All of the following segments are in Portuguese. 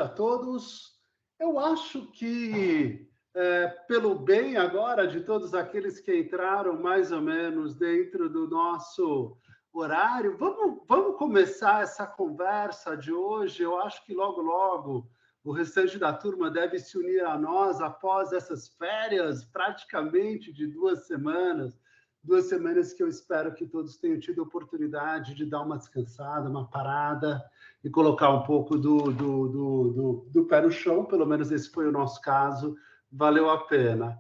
A todos. Eu acho que, pelo bem agora de todos aqueles que entraram mais ou menos dentro do nosso horário, vamos começar essa conversa de hoje. Eu acho que logo, logo, o restante da turma deve se unir a nós após essas férias praticamente de 2 semanas. 2 semanas que eu espero que todos tenham tido a oportunidade de dar uma descansada, uma parada, e colocar um pouco do pé no chão, pelo menos esse foi o nosso caso, valeu a pena.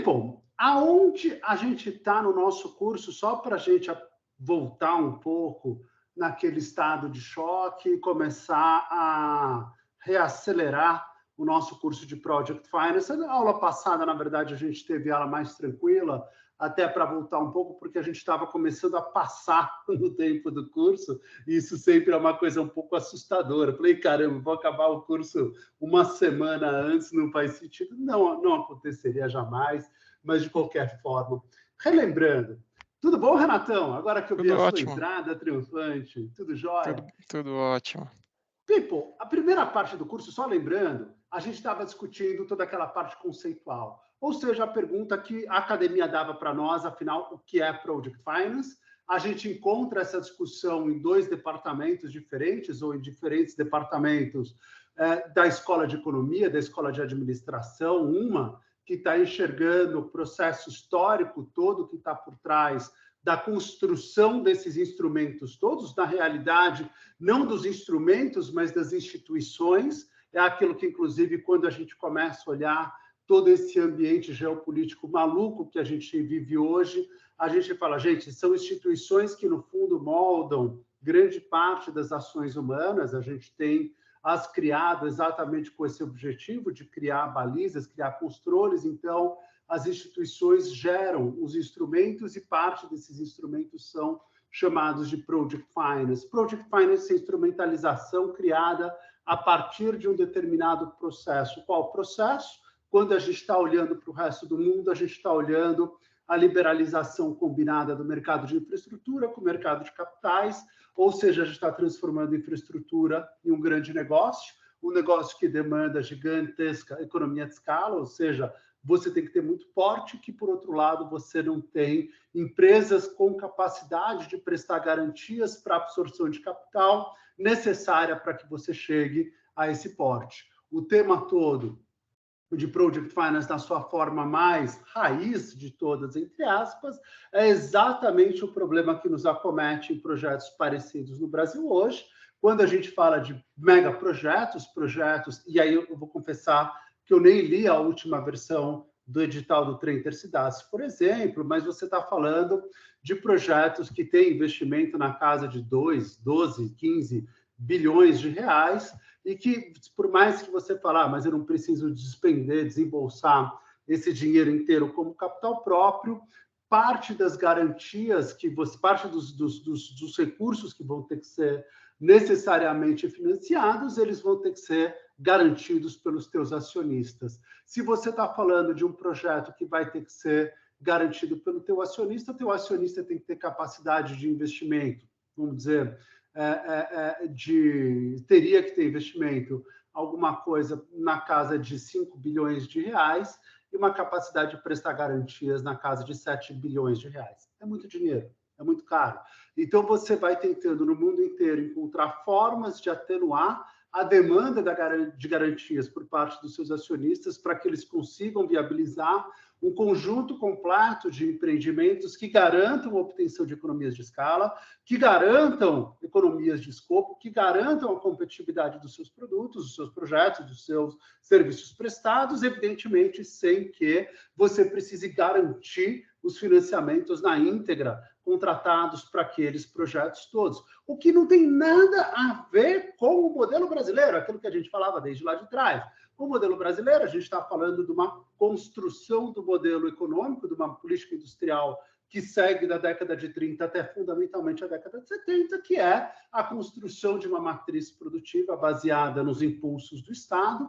Bom, aonde a gente está no nosso curso, só para a gente voltar um pouco naquele estado de choque e começar a reacelerar o nosso curso de Project Finance. A aula passada, na verdade, a gente teve ela mais tranquila, até para voltar um pouco, porque a gente estava começando a passar no tempo do curso, e isso sempre é uma coisa um pouco assustadora. Eu falei, caramba, vou acabar o curso uma semana antes, não faz sentido. Não, não aconteceria jamais, mas de qualquer forma. Relembrando, tudo bom, Renatão? Agora que eu vi Tudo a sua ótimo, entrada triunfante, tudo jóia? tudo ótimo. People, a primeira parte do curso, só lembrando, a gente estava discutindo toda aquela parte conceitual, ou seja, a pergunta que a academia dava para nós, afinal, o que é Project Finance? A gente encontra essa discussão em 2 departamentos diferentes, ou em diferentes departamentos da escola de economia, da escola de administração, uma que está enxergando o processo histórico todo que está por trás da construção desses instrumentos todos, na realidade, não dos instrumentos, mas das instituições. É aquilo que, inclusive, quando a gente começa a olhar todo esse ambiente geopolítico maluco que a gente vive hoje, a gente fala, gente, são instituições que, no fundo, moldam grande parte das ações humanas. A gente tem as criado exatamente com esse objetivo de criar balizas, criar controles. Então, as instituições geram os instrumentos e parte desses instrumentos são chamados de Project Finance. Project Finance é instrumentalização criada a partir de um determinado processo. Qual processo? Quando a gente está olhando para o resto do mundo, a gente está olhando a liberalização combinada do mercado de infraestrutura com o mercado de capitais, ou seja, a gente está transformando a infraestrutura em um grande negócio, um negócio que demanda gigantesca economia de escala, ou seja, você tem que ter muito porte, que, por outro lado, você não tem empresas com capacidade de prestar garantias para a absorção de capital necessária para que você chegue a esse porte. O tema todo de Project Finance, na sua forma mais raiz de todas, entre aspas, é exatamente o problema que nos acomete em projetos parecidos no Brasil hoje. Quando a gente fala de megaprojetos, e aí eu vou confessar que eu nem li a última versão do edital do Trem Intercidades, por exemplo, mas você está falando de projetos que têm investimento na casa de 2, 12, 15 bilhões de reais, e que, por mais que você falar, mas eu não preciso despender, desembolsar esse dinheiro inteiro como capital próprio, parte das garantias que você, parte dos recursos que vão ter que ser necessariamente financiados, eles vão ter que ser garantidos pelos teus acionistas. Se você está falando de um projeto que vai ter que ser garantido pelo teu acionista tem que ter capacidade de investimento, vamos dizer, teria que ter investimento, alguma coisa na casa de 5 bilhões de reais e uma capacidade de prestar garantias na casa de 7 bilhões de reais. É muito dinheiro, é muito caro. Então, você vai tentando, no mundo inteiro, encontrar formas de atenuar a demanda de garantias por parte dos seus acionistas para que eles consigam viabilizar um conjunto completo de empreendimentos que garantam a obtenção de economias de escala, que garantam economias de escopo, que garantam a competitividade dos seus produtos, dos seus projetos, dos seus serviços prestados, evidentemente sem que você precise garantir os financiamentos na íntegra contratados para aqueles projetos todos. O que não tem nada a ver com o modelo brasileiro, aquilo que a gente falava desde lá de trás. O modelo brasileiro, a gente está falando de uma construção do modelo econômico, de uma política industrial que segue da década de 30 até fundamentalmente a década de 70, que é a construção de uma matriz produtiva baseada nos impulsos do Estado,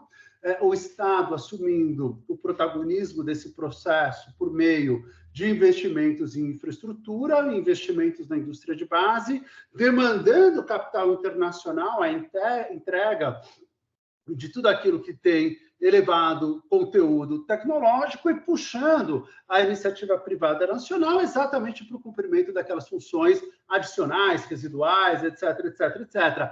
o Estado assumindo o protagonismo desse processo por meio de investimentos em infraestrutura, investimentos na indústria de base, demandando capital internacional, a entrega de tudo aquilo que tem elevado conteúdo tecnológico e puxando a iniciativa privada nacional exatamente para o cumprimento daquelas funções adicionais, residuais, etc, etc, etc.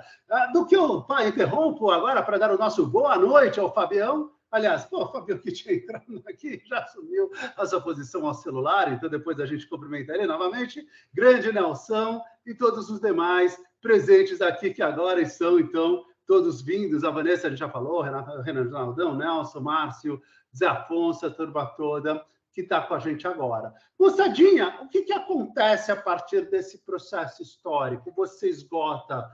Do que eu interrompo agora para dar o nosso boa noite ao Fabião. Aliás, o Fabião que tinha entrado aqui já assumiu a sua posição ao celular, então depois a gente cumprimenta ele novamente. Grande Nelson e todos os demais presentes aqui que agora estão, então, todos vindos, a Vanessa a gente já falou, Renan Naldão, Nelson, Márcio, Zé Afonso, a turma toda que está com a gente agora. Moçadinha, o que acontece a partir desse processo histórico? Você esgota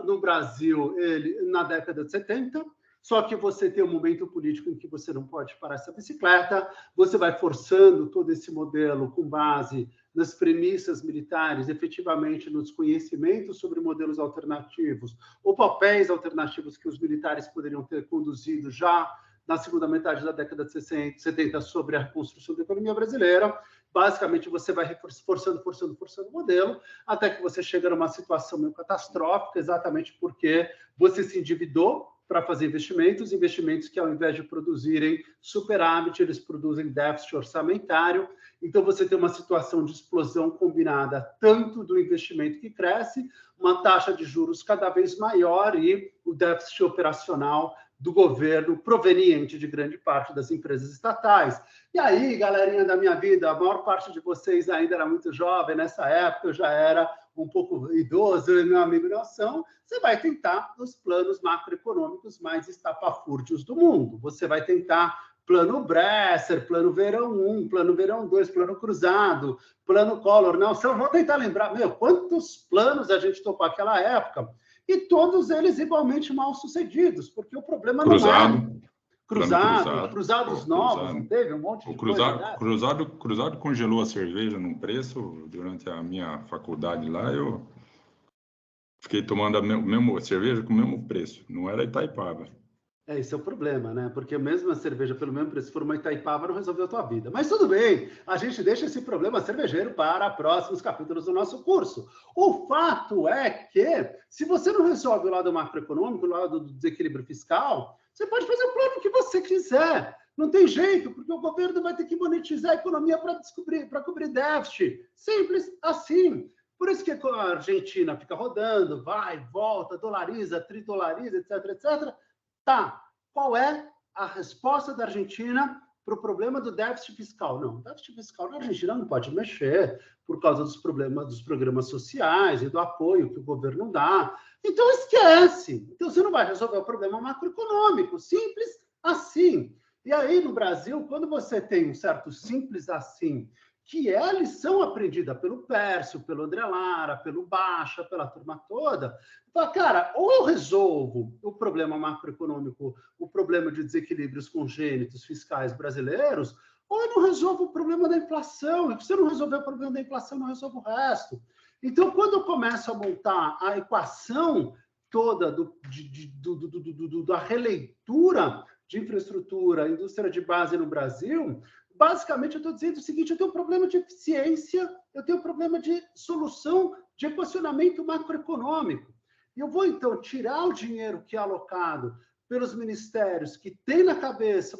no Brasil ele na década de 70, só que você tem um momento político em que você não pode parar essa bicicleta, você vai forçando todo esse modelo com base nas premissas militares, efetivamente nos conhecimentos sobre modelos alternativos, ou papéis alternativos que os militares poderiam ter conduzido já na segunda metade da década de 70 sobre a reconstrução da economia brasileira. Basicamente, você vai forçando o modelo, até que você chega numa situação meio catastrófica, exatamente porque você se endividou para fazer investimentos que, ao invés de produzirem superávit, eles produzem déficit orçamentário. Então, você tem uma situação de explosão combinada tanto do investimento que cresce, uma taxa de juros cada vez maior e o déficit operacional do governo proveniente de grande parte das empresas estatais. E aí, galerinha da minha vida, a maior parte de vocês ainda era muito jovem, nessa época eu já era um pouco idoso, meu amigo Nelson, você vai tentar os planos macroeconômicos mais estapafúrdios do mundo. Você vai tentar plano Bresser, plano Verão 1, plano Verão 2, plano Cruzado, plano Collor. Nelson, vou tentar lembrar, quantos planos a gente tocou naquela época, e todos eles igualmente mal sucedidos, porque o problema Cruzado, não é... Cruzados novos, não teve? Um monte de Cruzado congelou a cerveja num preço durante a minha faculdade lá, eu fiquei tomando a mesma cerveja com o mesmo preço, não era Itaipava. Esse é o problema, né? Porque mesmo a cerveja pelo mesmo preço, se for uma Itaipava, não resolveu a tua vida. Mas tudo bem, a gente deixa esse problema cervejeiro para próximos capítulos do nosso curso. O fato é que, se você não resolve o lado macroeconômico, o lado do desequilíbrio fiscal, você pode fazer o plano que você quiser. Não tem jeito, porque o governo vai ter que monetizar a economia para cobrir déficit. Simples assim. Por isso que a Argentina fica rodando, vai, volta, dolariza, tridolariza, etc, etc. Tá, qual é a resposta da Argentina para o problema do déficit fiscal? Não, o déficit fiscal na Argentina não pode mexer por causa dos problemas dos programas sociais e do apoio que o governo dá. Então, esquece. Então, você não vai resolver o problema macroeconômico. Simples assim. E aí, no Brasil, quando você tem um certo simples assim, que é a lição aprendida pelo Pércio, pelo André Lara, pelo Baixa, pela turma toda, fala, cara, ou eu resolvo o problema macroeconômico, o problema de desequilíbrios congênitos fiscais brasileiros, ou eu não resolvo o problema da inflação. E se eu não resolver o problema da inflação, eu não resolvo o resto. Então, quando eu começo a montar a equação toda da releitura de infraestrutura, indústria de base no Brasil, basicamente eu estou dizendo o seguinte: eu tenho um problema de eficiência, eu tenho um problema de solução de equacionamento macroeconômico. E eu vou, então, tirar o dinheiro que é alocado pelos ministérios que têm na cabeça,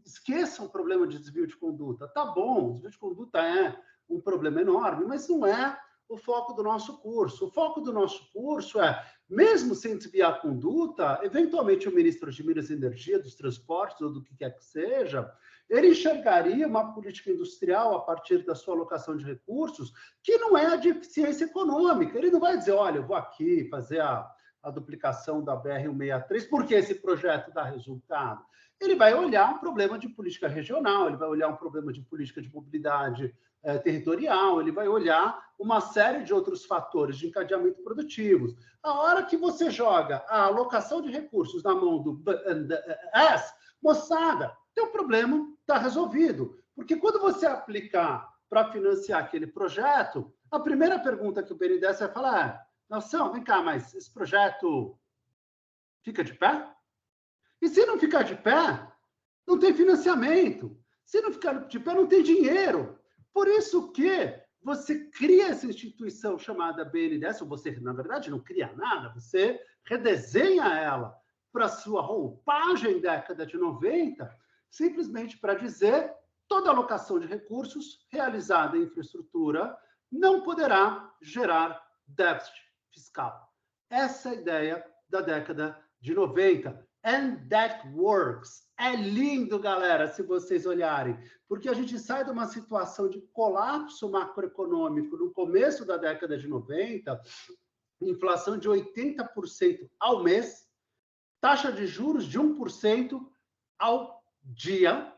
esqueçam o problema de desvio de conduta. Tá bom, desvio de conduta é um problema enorme, mas não é o foco do nosso curso. O foco do nosso curso é, mesmo sem desviar a conduta, eventualmente o ministro de Minas e Energia, dos transportes ou do que quer que seja, ele enxergaria uma política industrial a partir da sua alocação de recursos que não é a de eficiência econômica. Ele não vai dizer, olha, eu vou aqui fazer a duplicação da BR-163 porque esse projeto dá resultado. Ele vai olhar um problema de política regional, ele vai olhar um problema de política de mobilidade territorial, ele vai olhar uma série de outros fatores de encadeamento produtivos. A hora que você joga a alocação de recursos na mão do BNDES, moçada, teu problema está resolvido. Porque quando você aplicar para financiar aquele projeto, a primeira pergunta que o BNDES vai falar é: Nelson, vem cá, mas esse projeto fica de pé? E se não ficar de pé, não tem financiamento. Se não ficar de pé, não tem dinheiro. Por isso que você cria essa instituição chamada BNDES, ou você, na verdade, não cria nada, você redesenha ela para sua roupagem década de 90, simplesmente para dizer toda alocação de recursos realizada em infraestrutura não poderá gerar déficit fiscal. Essa é a ideia da década de 90. And that works. É lindo, galera, se vocês olharem, porque a gente sai de uma situação de colapso macroeconômico no começo da década de 90, inflação de 80% ao mês, taxa de juros de 1% ao dia,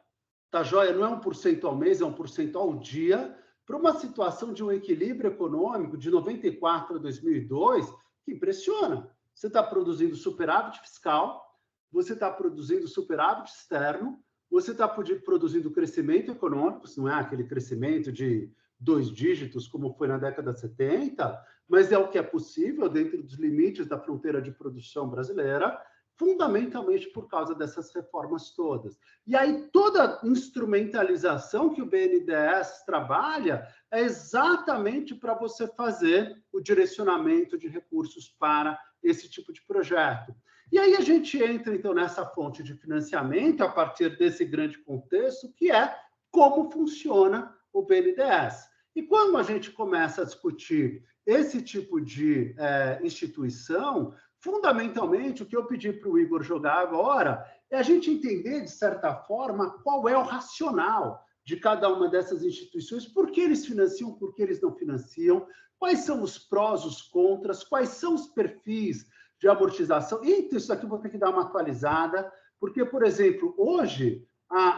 tá joia? Não é 1% ao mês, é 1% ao dia, para uma situação de um equilíbrio econômico de 94 a 2002, que impressiona. Você está produzindo superávit fiscal, você está produzindo superávit externo, você está produzindo crescimento econômico, não é aquele crescimento de 2 dígitos como foi na década de 70, mas é o que é possível dentro dos limites da fronteira de produção brasileira, fundamentalmente por causa dessas reformas todas. E aí toda instrumentalização que o BNDES trabalha é exatamente para você fazer o direcionamento de recursos para esse tipo de projeto. E aí a gente entra, então, nessa fonte de financiamento a partir desse grande contexto, que é como funciona o BNDES. E quando a gente começa a discutir esse tipo de instituição, fundamentalmente, o que eu pedi para o Igor jogar agora é a gente entender, de certa forma, qual é o racional de cada uma dessas instituições, por que eles financiam, por que eles não financiam, quais são os prós, os contras, quais são os perfis de amortização. Eita, isso aqui eu vou ter que dar uma atualizada, porque, por exemplo, hoje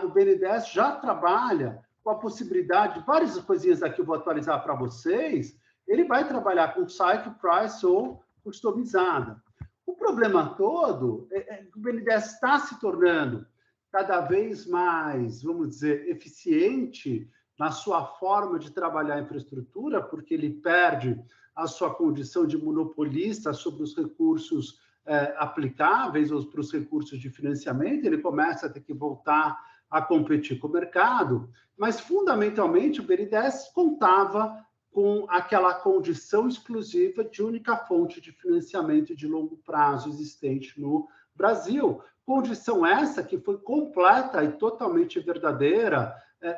o BNDES já trabalha com a possibilidade de várias coisinhas aqui eu vou atualizar para vocês, ele vai trabalhar com cycle price ou customizada. O problema todo é que o BNDES está se tornando cada vez mais, vamos dizer, eficiente na sua forma de trabalhar a infraestrutura, porque ele perde a sua condição de monopolista sobre os recursos aplicáveis ou para os recursos de financiamento, ele começa a ter que voltar a competir com o mercado, mas, fundamentalmente, o BNDES contava com aquela condição exclusiva de única fonte de financiamento de longo prazo existente no Brasil. Condição essa que foi completa e totalmente verdadeira,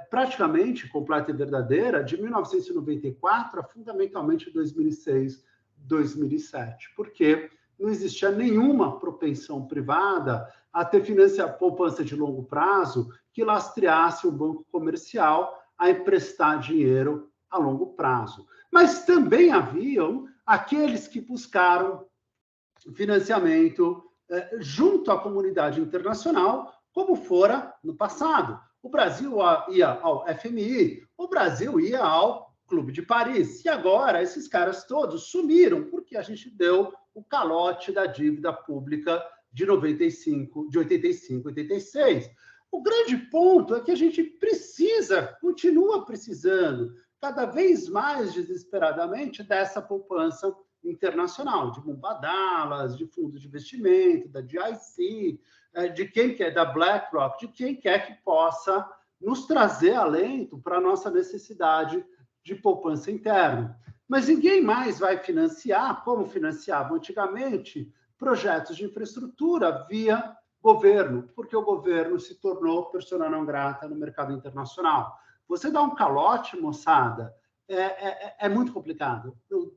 praticamente completa e verdadeira, de 1994 a fundamentalmente 2006, 2007, porque não existia nenhuma propensão privada a ter poupança de longo prazo que lastreasse o banco comercial a emprestar dinheiro a longo prazo. Mas também haviam aqueles que buscaram financiamento junto à comunidade internacional, como fora no passado. O Brasil ia ao FMI, o Brasil ia ao Clube de Paris. E agora esses caras todos sumiram, porque a gente deu o calote da dívida pública de 85, 86. O grande ponto é que a gente continua precisando, cada vez mais desesperadamente, dessa poupança internacional, de Mubadalas, de fundos de investimento, da GIC, de quem quer, da BlackRock, de quem quer que possa nos trazer alento para a nossa necessidade de poupança interna. Mas ninguém mais vai financiar, como financiavam antigamente, projetos de infraestrutura via governo, porque o governo se tornou persona não grata no mercado internacional. Você dá um calote, moçada, é muito complicado. O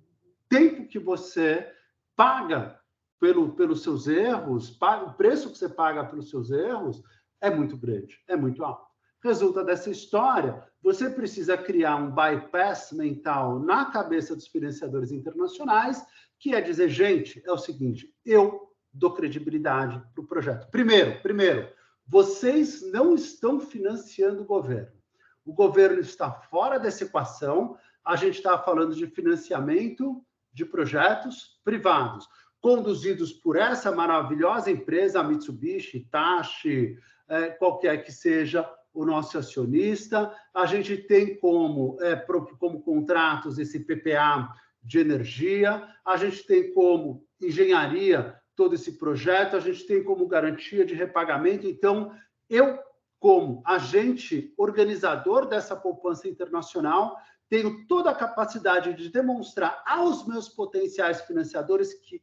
tempo que você paga pelos seus erros, o preço que você paga pelos seus erros é muito grande, é muito alto. Resulta dessa história, você precisa criar um bypass mental na cabeça dos financiadores internacionais, que é dizer, gente, é o seguinte, eu dou credibilidade para o projeto. Primeiro, vocês não estão financiando o governo. O governo está fora dessa equação, a gente está falando de financiamento de projetos privados, conduzidos por essa maravilhosa empresa, a Mitsubishi, Hitachi, qualquer que seja o nosso acionista, a gente tem como contratos esse PPA de energia, a gente tem como engenharia todo esse projeto, a gente tem como garantia de repagamento. Então, eu, como agente organizador dessa poupança internacional, tenho toda a capacidade de demonstrar aos meus potenciais financiadores que,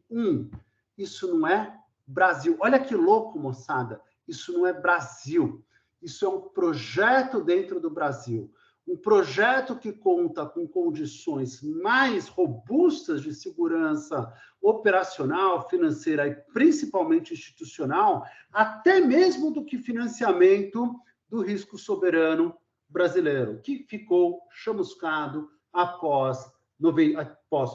isso não é Brasil. Olha que louco, moçada. Isso não é Brasil. Isso é um projeto dentro do Brasil. Um projeto que conta com condições mais robustas de segurança operacional, financeira e principalmente institucional, até mesmo do que financiamento do risco soberano brasileiro, que ficou chamuscado após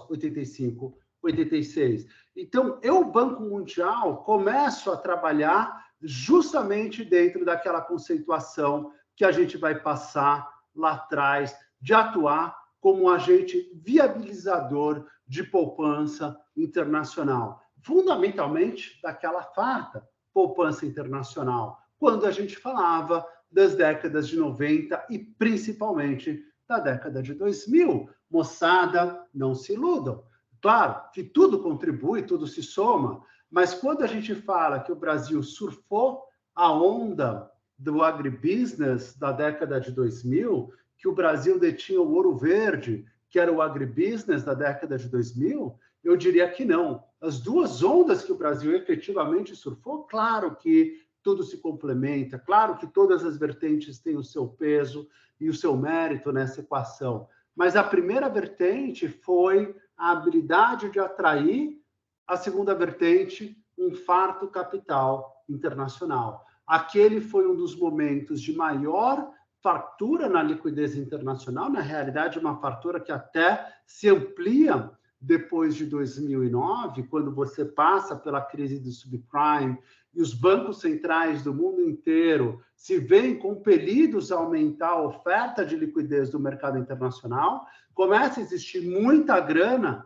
85, 86. Então, eu, Banco Mundial, começo a trabalhar justamente dentro daquela conceituação que a gente vai passar lá atrás, de atuar como agente viabilizador de poupança internacional. Fundamentalmente, daquela farta poupança internacional, quando a gente falava das décadas de 90 e principalmente da década de 2000. Moçada, não se iludam. Claro que tudo contribui, tudo se soma, mas quando a gente fala que o Brasil surfou a onda do agribusiness da década de 2000, que o Brasil detinha o ouro verde, que era o agribusiness da década de 2000, eu diria que não. As duas ondas que o Brasil efetivamente surfou, claro que tudo se complementa, claro que todas as vertentes têm o seu peso e o seu mérito nessa equação, mas a primeira vertente foi a habilidade de atrair, a segunda vertente, um farto capital internacional. Aquele foi um dos momentos de maior fartura na liquidez internacional, na realidade, uma fartura que até se amplia depois de 2009, quando você passa pela crise do subprime e os bancos centrais do mundo inteiro se veem compelidos a aumentar a oferta de liquidez do mercado internacional, começa a existir muita grana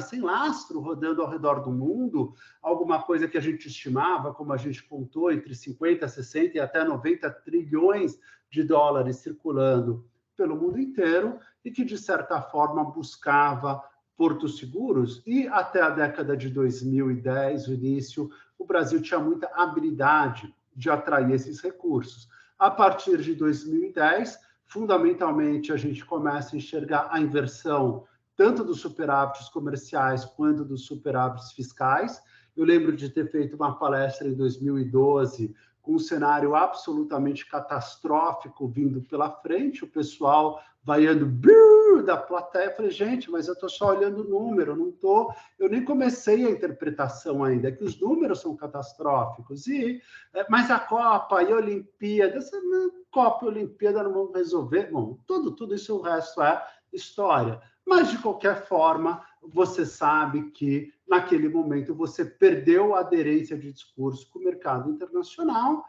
sem lastro rodando ao redor do mundo, alguma coisa que a gente estimava, como a gente contou, entre 50, 60 e até 90 trilhões de dólares circulando pelo mundo inteiro e que, de certa forma, buscava portos seguros. E até a década de 2010, o início, o Brasil tinha muita habilidade de atrair esses recursos. A partir de 2010, fundamentalmente, a gente começa a enxergar a inversão tanto dos superávites comerciais quanto dos superávites fiscais. Eu lembro de ter feito uma palestra em 2012 com um cenário absolutamente catastrófico vindo pela frente, o pessoal vaiando da plateia. Eu falei, gente, mas eu estou só olhando o número, eu nem comecei a interpretação ainda, é que os números são catastróficos. Mas a Copa e a Olimpíada, Copa e Olimpíada não vão resolver. Bom, tudo isso, o resto é história. Mas, de qualquer forma, você sabe que, naquele momento, você perdeu a aderência de discurso com o mercado internacional,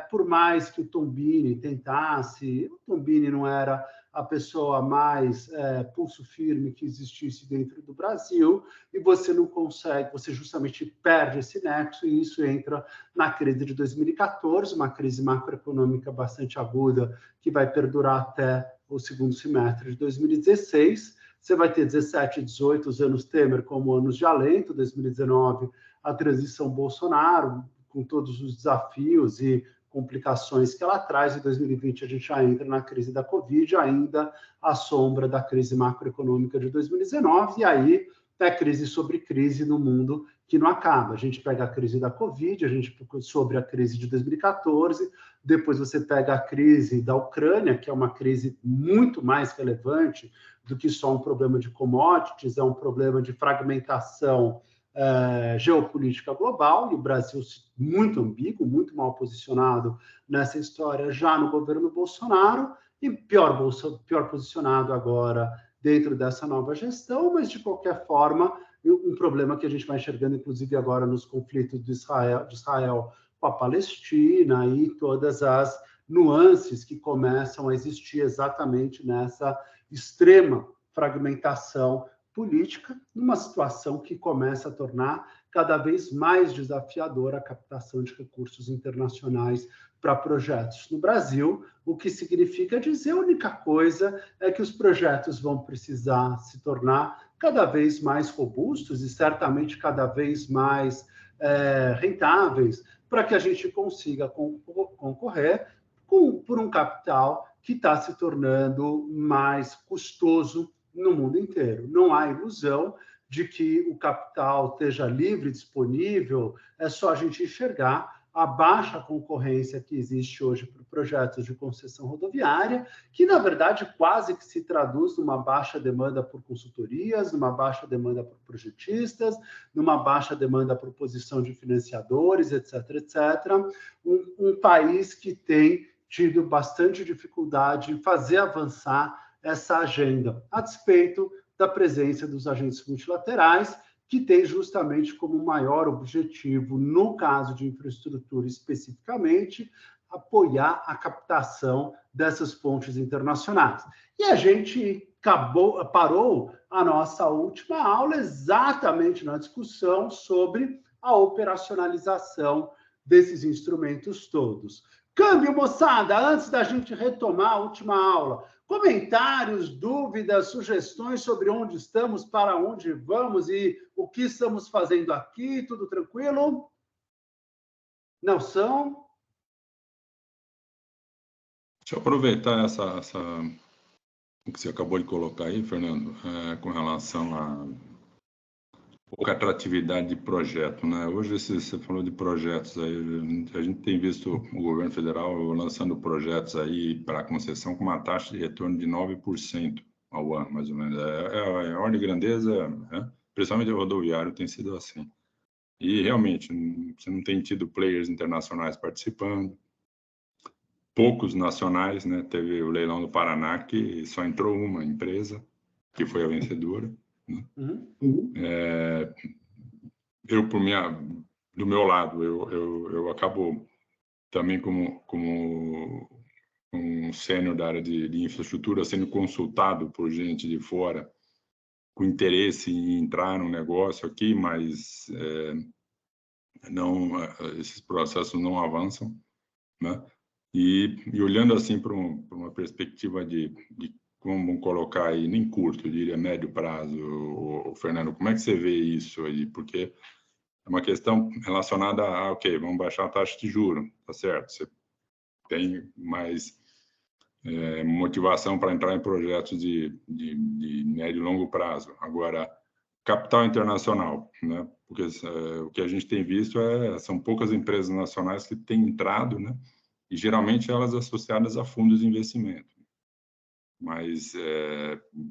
por mais que o Tombini tentasse. O Tombini não era a pessoa mais pulso firme que existisse dentro do Brasil, e você não consegue, você justamente perde esse nexo, e isso entra na crise de 2014, uma crise macroeconômica bastante aguda, que vai perdurar até o segundo semestre de 2016. Você vai ter 17 e 18, os anos Temer, como anos de alento, 2019, a transição Bolsonaro, com todos os desafios e complicações que ela traz. Em 2020, a gente já entra na crise da Covid, ainda à sombra da crise macroeconômica de 2019, e aí é crise sobre crise no mundo que não acaba. A gente pega a crise da Covid, a gente sobre a crise de 2014, depois você pega a crise da Ucrânia, que é uma crise muito mais relevante do que só um problema de commodities, é um problema de fragmentação geopolítica global, e o Brasil muito ambíguo, muito mal posicionado nessa história já no governo Bolsonaro, e pior posicionado agora dentro dessa nova gestão, mas de qualquer forma, um problema que a gente vai enxergando, inclusive agora nos conflitos de Israel com a Palestina e todas as nuances que começam a existir exatamente nessa extrema fragmentação política, numa situação que começa a tornar cada vez mais desafiadora a captação de recursos internacionais para projetos no Brasil, o que significa dizer a única coisa é que os projetos vão precisar se tornar cada vez mais robustos e certamente cada vez mais rentáveis para que a gente consiga concorrer por um capital que está se tornando mais custoso no mundo inteiro. Não há ilusão de que o capital esteja livre, disponível, é só a gente enxergar a baixa concorrência que existe hoje para projetos de concessão rodoviária, que, na verdade, quase que se traduz numa baixa demanda por consultorias, numa baixa demanda por projetistas, numa baixa demanda por posição de financiadores, etc., etc. Um país que tem tido bastante dificuldade em fazer avançar essa agenda, a despeito da presença dos agentes multilaterais, que tem justamente como maior objetivo, no caso de infraestrutura especificamente, apoiar a captação dessas pontes internacionais. E a gente parou a nossa última aula exatamente na discussão sobre a operacionalização desses instrumentos todos. Câmbio, moçada, antes da gente retomar a última aula, comentários, dúvidas, sugestões sobre onde estamos, para onde vamos e o que estamos fazendo aqui, tudo tranquilo? Não são? Deixa eu aproveitar o que você acabou de colocar aí, Fernando, com relação a pouca atratividade de projeto, né? Hoje você falou de projetos aí, a gente tem visto o governo federal lançando projetos aí para concessão com uma taxa de retorno de 9% ao ano, mais ou menos. A ordem de grandeza, né? Principalmente o rodoviário, tem sido assim. E realmente, você não tem tido players internacionais participando, poucos nacionais, né? Teve o leilão do Paraná, que só entrou uma empresa, que foi a vencedora. Né? Do meu lado, eu acabo também como um sênior da área de infraestrutura, sendo consultado por gente de fora com interesse em entrar no negócio aqui, mas esses processos não avançam, né? E olhando assim para uma perspectiva de como colocar aí, nem curto, eu diria médio prazo, Fernando, como é que você vê isso aí? Porque é uma questão relacionada a, ok, vamos baixar a taxa de juros, tá certo? Você tem mais motivação para entrar em projetos de médio e longo prazo. Agora, capital internacional, né? Porque o que a gente tem visto são poucas empresas nacionais que têm entrado, né? E geralmente elas associadas a fundos de investimento. Mas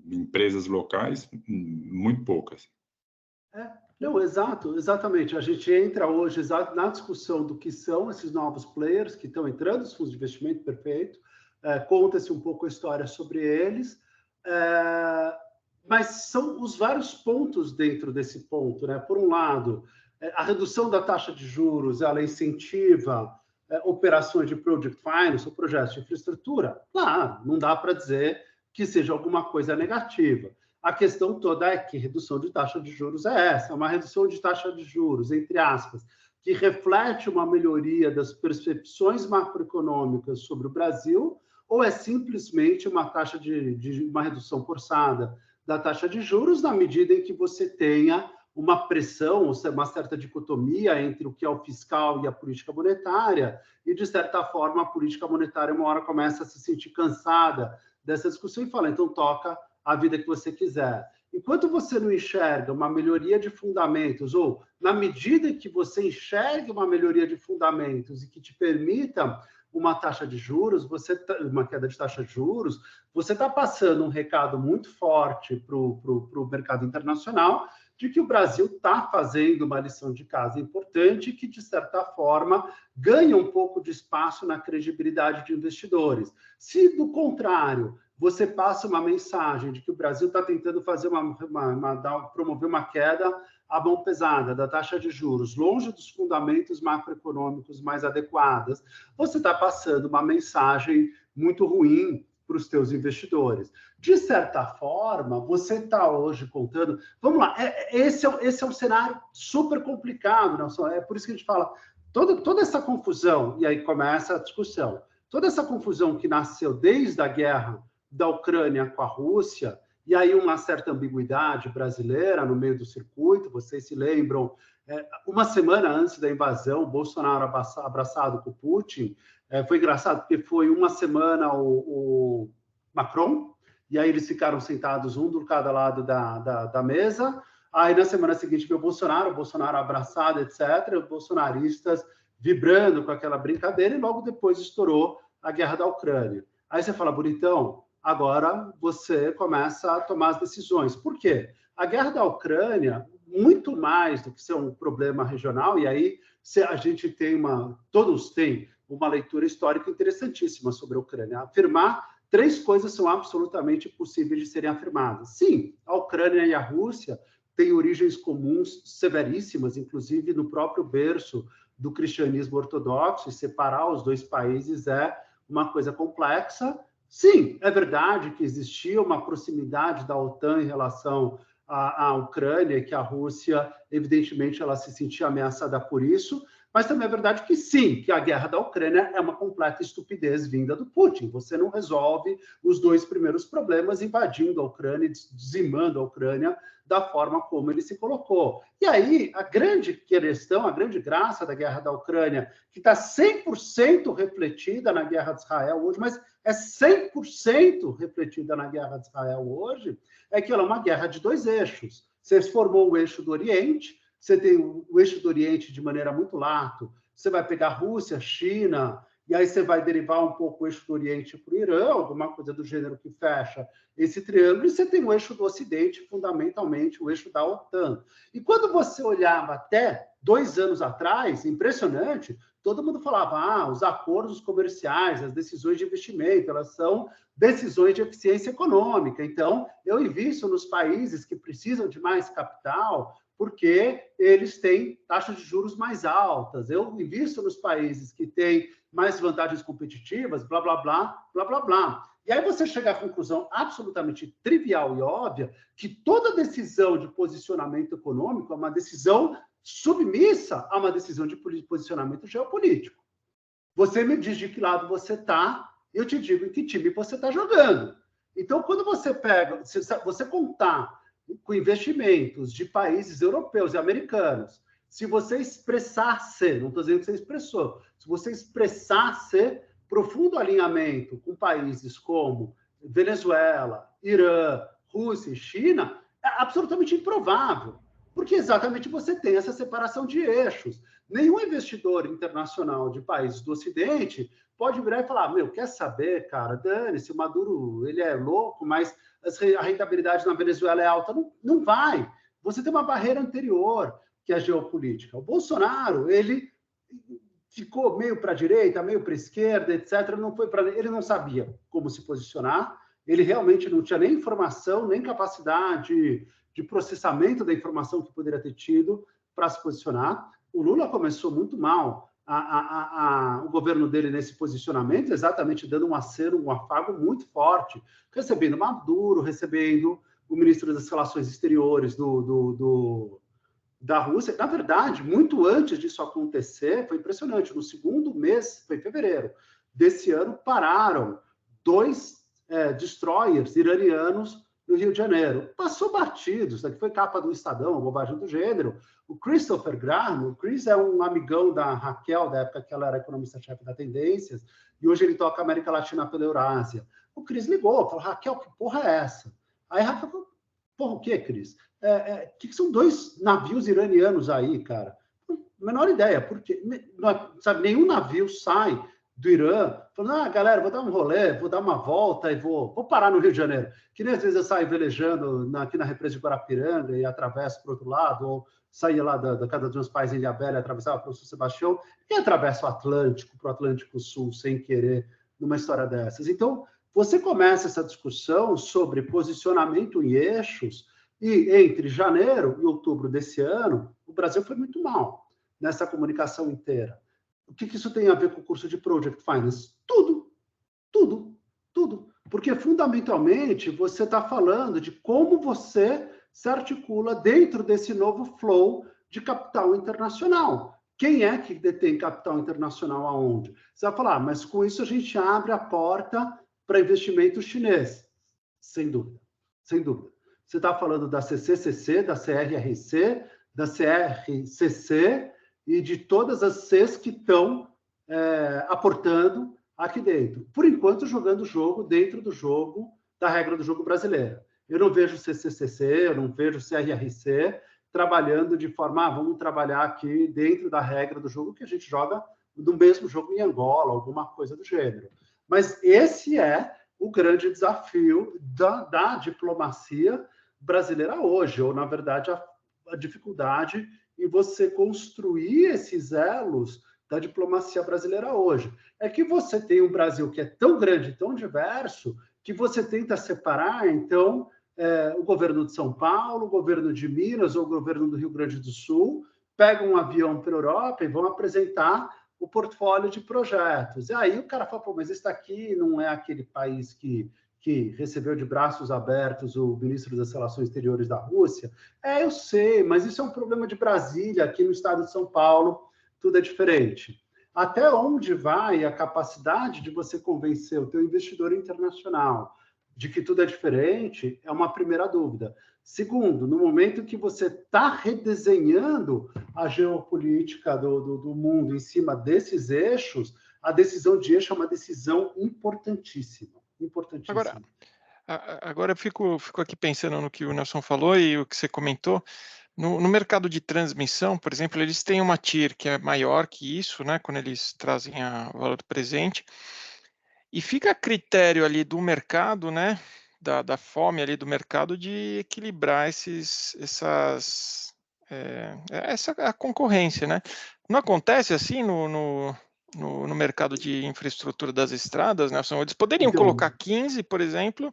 empresas locais, muito poucas. Não, exatamente. A gente entra hoje na discussão do que são esses novos players que estão entrando, os fundos de investimento, perfeito. Conta-se um pouco a história sobre eles, mas são os vários pontos dentro desse ponto, né? Por um lado, a redução da taxa de juros, ela incentiva operações de project finance ou projetos de infraestrutura. Claro, não dá para dizer que seja alguma coisa negativa. A questão toda é que redução de taxa de juros é essa, uma redução de taxa de juros, entre aspas, que reflete uma melhoria das percepções macroeconômicas sobre o Brasil, ou é simplesmente uma taxa uma redução forçada da taxa de juros, na medida em que você tenha uma pressão, uma certa dicotomia entre o que é o fiscal e a política monetária, e, de certa forma, a política monetária, uma hora, começa a se sentir cansada dessa discussão e fala, então toca a vida que você quiser. Enquanto você não enxerga uma melhoria de fundamentos, ou na medida que você enxergue uma melhoria de fundamentos e que te permita uma taxa de juros, uma queda de taxa de juros, você está passando um recado muito forte para o mercado internacional de que o Brasil está fazendo uma lição de casa importante que, de certa forma, ganha um pouco de espaço na credibilidade de investidores. Se, do contrário, você passa uma mensagem de que o Brasil está tentando fazer promover uma queda à mão pesada da taxa de juros, longe dos fundamentos macroeconômicos mais adequados, você está passando uma mensagem muito ruim para os teus investidores. De certa forma, você está hoje contando... Vamos lá, esse é um cenário super complicado, Nelson. É por isso que a gente fala, toda essa confusão, e aí começa a discussão, toda essa confusão que nasceu desde a guerra da Ucrânia com a Rússia, e aí uma certa ambiguidade brasileira no meio do circuito, vocês se lembram, uma semana antes da invasão, o Bolsonaro abraçado com o Putin, foi engraçado porque foi uma semana o Macron, e aí eles ficaram sentados um do cada lado da mesa, aí na semana seguinte veio o Bolsonaro abraçado, etc., os bolsonaristas vibrando com aquela brincadeira, e logo depois estourou a guerra da Ucrânia. Aí você fala, bonitão, agora você começa a tomar as decisões. Por quê? A guerra da Ucrânia, muito mais do que ser um problema regional, e aí a gente tem todos têm uma leitura histórica interessantíssima sobre a Ucrânia. Afirmar 3 coisas são absolutamente possíveis de serem afirmadas. Sim, a Ucrânia e a Rússia têm origens comuns severíssimas, inclusive no próprio berço do cristianismo ortodoxo, e separar os 2 países é uma coisa complexa. Sim, é verdade que existia uma proximidade da OTAN em relação à Ucrânia, e que a Rússia, evidentemente, ela se sentia ameaçada por isso, mas também é verdade que sim, que a guerra da Ucrânia é uma completa estupidez vinda do Putin. Você não resolve os 2 primeiros problemas invadindo a Ucrânia, dizimando a Ucrânia da forma como ele se colocou. E aí, a grande questão, a grande graça da guerra da Ucrânia, que está 100% refletida na guerra de Israel hoje, mas é 100% refletida na guerra de Israel hoje, é que ela é uma guerra de 2 eixos. Você formou o eixo do Oriente, você tem o eixo do Oriente de maneira muito lato, você vai pegar Rússia, China, e aí você vai derivar um pouco o eixo do Oriente para o Irã, alguma coisa do gênero que fecha esse triângulo, e você tem o eixo do Ocidente, fundamentalmente o eixo da OTAN. E quando você olhava até 2 anos atrás, impressionante, todo mundo falava, os acordos comerciais, as decisões de investimento, elas são decisões de eficiência econômica. Então, eu invisto nos países que precisam de mais capital, porque eles têm taxas de juros mais altas. Eu invisto nos países que têm mais vantagens competitivas, blá, blá, blá, blá, blá, blá. E aí você chega à conclusão absolutamente trivial e óbvia que toda decisão de posicionamento econômico é uma decisão submissa a uma decisão de posicionamento geopolítico. Você me diz de que lado você está, eu te digo em que time você está jogando. Então, quando você pega, você contar com investimentos de países europeus e americanos, se você expressasse, não estou dizendo que você expressou, se você expressasse profundo alinhamento com países como Venezuela, Irã, Rússia e China, é absolutamente improvável, porque exatamente você tem essa separação de eixos. Nenhum investidor internacional de países do Ocidente pode virar e falar, quer saber, cara, dane-se, o Maduro, ele é louco, mas a rentabilidade na Venezuela é alta. Não vai. Você tem uma barreira anterior, que é a geopolítica. O Bolsonaro, ele ficou meio para a direita, meio para a esquerda, etc. Ele não sabia como se posicionar, ele realmente não tinha nem informação, nem capacidade de processamento da informação que poderia ter tido para se posicionar. O Lula começou muito mal o governo dele nesse posicionamento, exatamente dando um aceno, um afago muito forte, recebendo Maduro, recebendo o ministro das Relações Exteriores da Rússia. Na verdade, muito antes disso acontecer, foi impressionante, no 2º mês, foi em fevereiro desse ano, pararam 2 destroyers iranianos no Rio de Janeiro. Passou batido, isso aqui foi capa do Estadão, bobagem do gênero. O Christopher Graham, o Chris é um amigão da Raquel, da época que ela era economista-chefe da Tendências, e hoje ele toca América Latina pela Eurásia. O Chris ligou, falou, Raquel, que porra é essa? Aí a Raquel falou, porra, o quê, Chris? Que são 2 navios iranianos aí, cara? Menor ideia, porque sabe, nenhum navio sai do Irã, falando, galera, vou dar um rolê, vou dar uma volta e vou parar no Rio de Janeiro. Que nem às vezes eu saio velejando aqui na represa de Guarapiranga e atravesso para o outro lado, ou saía lá da casa dos meus pais em Ilhabela, atravessava para o São Sebastião e atravesso o Atlântico, para o Atlântico Sul, sem querer, numa história dessas. Então, você começa essa discussão sobre posicionamento em eixos, e entre janeiro e outubro desse ano, o Brasil foi muito mal nessa comunicação inteira. O que isso tem a ver com o curso de Project Finance? Tudo. Porque, fundamentalmente, você está falando de como você se articula dentro desse novo flow de capital internacional. Quem é que detém capital internacional aonde? Você vai falar, mas com isso a gente abre a porta para investimento chinês. Sem dúvida, sem dúvida. Você está falando da CCCC, da CRRC, da CRCC e de todas as Cs que estão aportando aqui dentro. Por enquanto, jogando o jogo dentro do jogo, da regra do jogo brasileira. Eu não vejo CCCC, eu não vejo CRRC trabalhando de forma, vamos trabalhar aqui dentro da regra do jogo que a gente joga no mesmo jogo em Angola, alguma coisa do gênero. Mas esse é o grande desafio da diplomacia brasileira hoje, ou, na verdade, a dificuldade em você construir esses elos da diplomacia brasileira hoje. É que você tem um Brasil que é tão grande, tão diverso, que você tenta separar, então, o governo de São Paulo, o governo de Minas ou o governo do Rio Grande do Sul, pegam um avião para a Europa e vão apresentar o portfólio de projetos. E aí o cara fala, pô, mas esse aqui não é aquele país que recebeu de braços abertos o ministro das Relações Exteriores da Rússia? Eu sei, mas isso é um problema de Brasília, aqui no estado de São Paulo, tudo é diferente. Até onde vai a capacidade de você convencer o teu investidor internacional de que tudo é diferente, é uma primeira dúvida. Segundo, no momento que você está redesenhando a geopolítica do mundo em cima desses eixos, a decisão de eixo é uma decisão importantíssima. Importantíssima. Agora eu fico aqui pensando no que o Nelson falou e o que você comentou. No mercado de transmissão, por exemplo, eles têm uma TIR que é maior que isso, né, quando eles trazem o valor presente, e fica a critério ali do mercado, né, da fome ali do mercado de equilibrar a concorrência, né? Não acontece assim no mercado de infraestrutura das estradas, né? Eles poderiam colocar 15, por exemplo,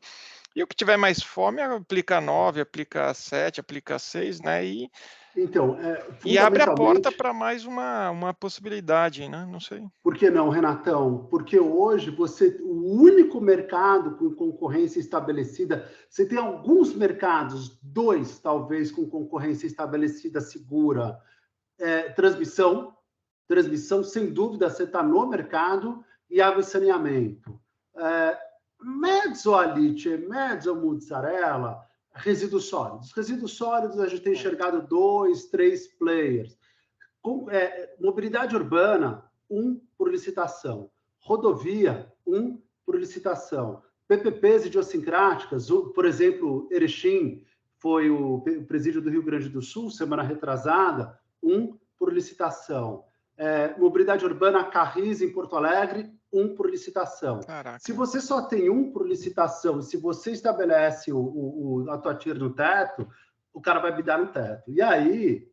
e o que tiver mais fome aplica 9, aplica 7, aplica 6, né? E abre a porta para mais uma possibilidade, né? Não sei. Por que não, Renatão? Porque hoje o único mercado com concorrência estabelecida, você tem alguns mercados, 2 talvez com concorrência estabelecida segura, transmissão, sem dúvida, você está no mercado, e água e saneamento. Mezzo alite, mezzo mozzarella, resíduos sólidos. Resíduos sólidos, a gente tem enxergado 2, 3 players. Mobilidade urbana, 1 por licitação. Rodovia, 1 por licitação. PPPs idiosincráticas, por exemplo, Erechim, foi o presídio do Rio Grande do Sul, semana retrasada, 1 por licitação. Mobilidade urbana Carris, em Porto Alegre, 1 por licitação. Caraca. Se você só tem 1 por licitação, e se você estabelece a tua TIR no teto, o cara vai bidar no teto. E aí,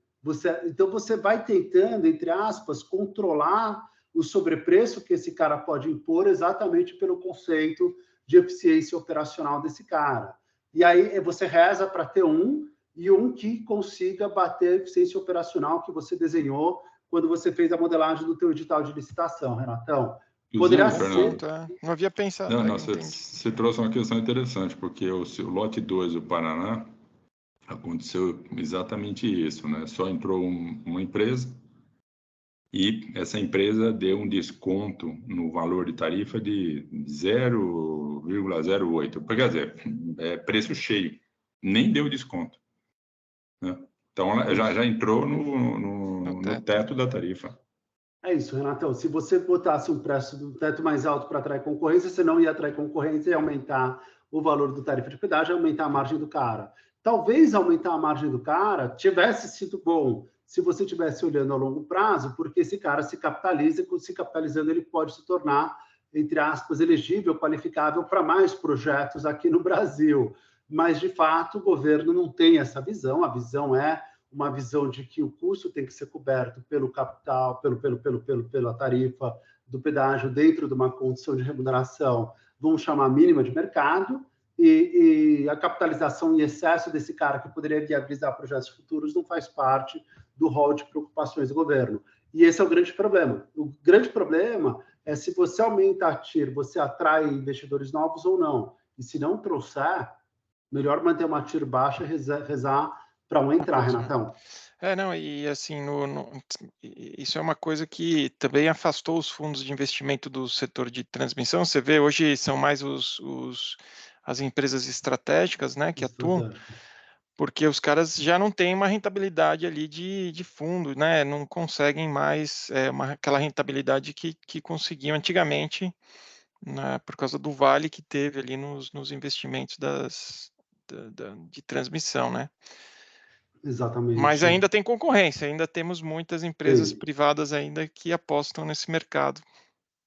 então você vai tentando, entre aspas, controlar o sobrepreço que esse cara pode impor exatamente pelo conceito de eficiência operacional desse cara. E aí você reza para ter um que consiga bater a eficiência operacional que você desenhou quando você fez a modelagem do teu edital de licitação, Renatão. Poderia ser... Não havia pensado. Não, você trouxe uma questão interessante, porque o lote 2 do Paraná aconteceu exatamente isso, né? Só entrou uma empresa e essa empresa deu um desconto no valor de tarifa de 0,08. Quer dizer, preço cheio, nem deu desconto, né? Então, ela já entrou no teto da tarifa. É isso, Renatão. Se você botasse um preço do teto mais alto para atrair concorrência, você não ia atrair concorrência e aumentar o valor do tarifa de pedágio e aumentar a margem do cara. Talvez aumentar a margem do cara tivesse sido bom se você estivesse olhando a longo prazo, porque esse cara se capitaliza e, se capitalizando, ele pode se tornar, entre aspas, elegível, qualificável para mais projetos aqui no Brasil. Mas, de fato, o governo não tem essa visão. A visão é uma visão de que o custo tem que ser coberto pelo capital, pela tarifa do pedágio dentro de uma condição de remuneração, vamos chamar mínima de mercado, e a capitalização em excesso desse cara que poderia viabilizar projetos futuros não faz parte do rol de preocupações do governo. E esse é o grande problema. O grande problema é se você aumenta a TIR, você atrai investidores novos ou não. E se não trouxer, melhor manter uma TIR baixa e rezar para um entrar, Renatão. Não, e assim, isso é uma coisa que também afastou os fundos de investimento do setor de transmissão. Você vê, hoje são mais as empresas estratégicas, né, que atuam, porque os caras já não têm uma rentabilidade ali de fundo, né, não conseguem mais aquela rentabilidade que conseguiam antigamente, né, por causa do vale que teve ali nos investimentos de transmissão, né? Exatamente. Mas ainda tem concorrência, ainda temos muitas empresas privadas ainda que apostam nesse mercado.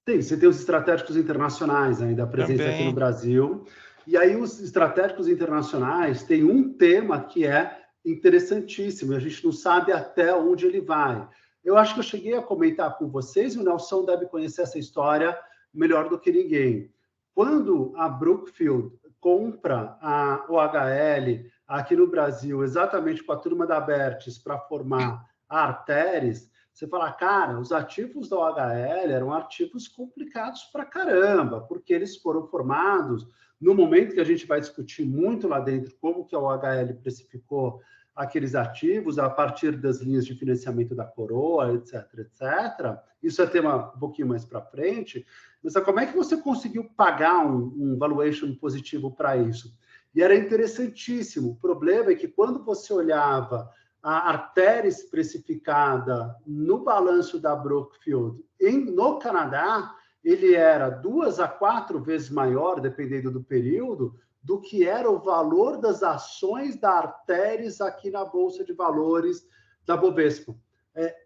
Você tem os estratégicos internacionais ainda presentes aqui no Brasil. E aí os estratégicos internacionais têm um tema que é interessantíssimo, a gente não sabe até onde ele vai. Eu acho que eu cheguei a comentar com vocês, e o Nelson deve conhecer essa história melhor do que ninguém. Quando a Brookfield compra a OHL aqui no Brasil, exatamente com a turma da Abertis, para formar a Arteris, você fala, cara, os ativos da OHL eram ativos complicados para caramba, porque eles foram formados no momento que a gente vai discutir muito lá dentro como que a OHL precificou aqueles ativos a partir das linhas de financiamento da coroa, etc, etc. Isso é tema um pouquinho mais para frente. Mas como é que você conseguiu pagar um valuation positivo para isso? E era interessantíssimo. O problema é que quando você olhava a Arteris precificada no balanço da Brookfield no Canadá, ele era 2 a 4 vezes maior, dependendo do período, do que era o valor das ações da Arteris aqui na Bolsa de Valores da Bovespa.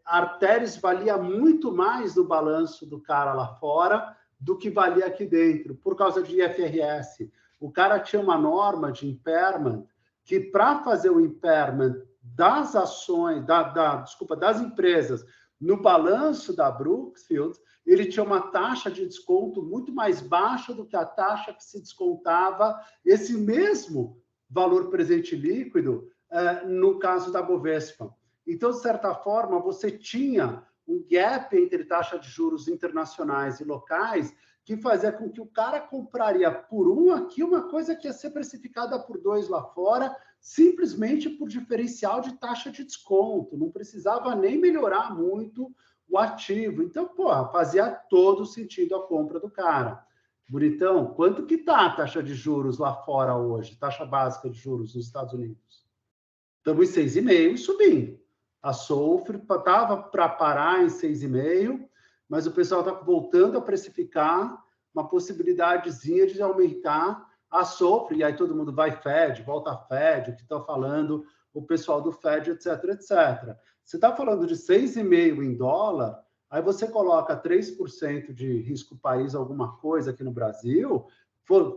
A Arteris valia muito mais no balanço do cara lá fora do que valia aqui dentro, por causa de IFRS. O cara tinha uma norma de impairment que, para fazer o impairment das ações, das empresas no balanço da Brookfield, ele tinha uma taxa de desconto muito mais baixa do que a taxa que se descontava esse mesmo valor presente líquido no caso da Bovespa. Então, de certa forma, você tinha um gap entre taxa de juros internacionais e locais que fazia com que o cara compraria por 1 aqui uma coisa que ia ser precificada por 2 lá fora, simplesmente por diferencial de taxa de desconto. Não precisava nem melhorar muito o ativo. Então, fazia todo sentido a compra do cara. Bonitão, quanto que está a taxa de juros lá fora hoje? Taxa básica de juros nos Estados Unidos? Estamos em 6,5 e subindo. A Sofre estava para parar em 6,5, mas o pessoal está voltando a precificar uma possibilidadezinha de aumentar a Sofre, e aí todo mundo vai Fed, volta a Fed, o que está falando o pessoal do Fed, etc, etc. Você está falando de 6,5 em dólar, aí você coloca 3% de risco país, alguma coisa aqui no Brasil,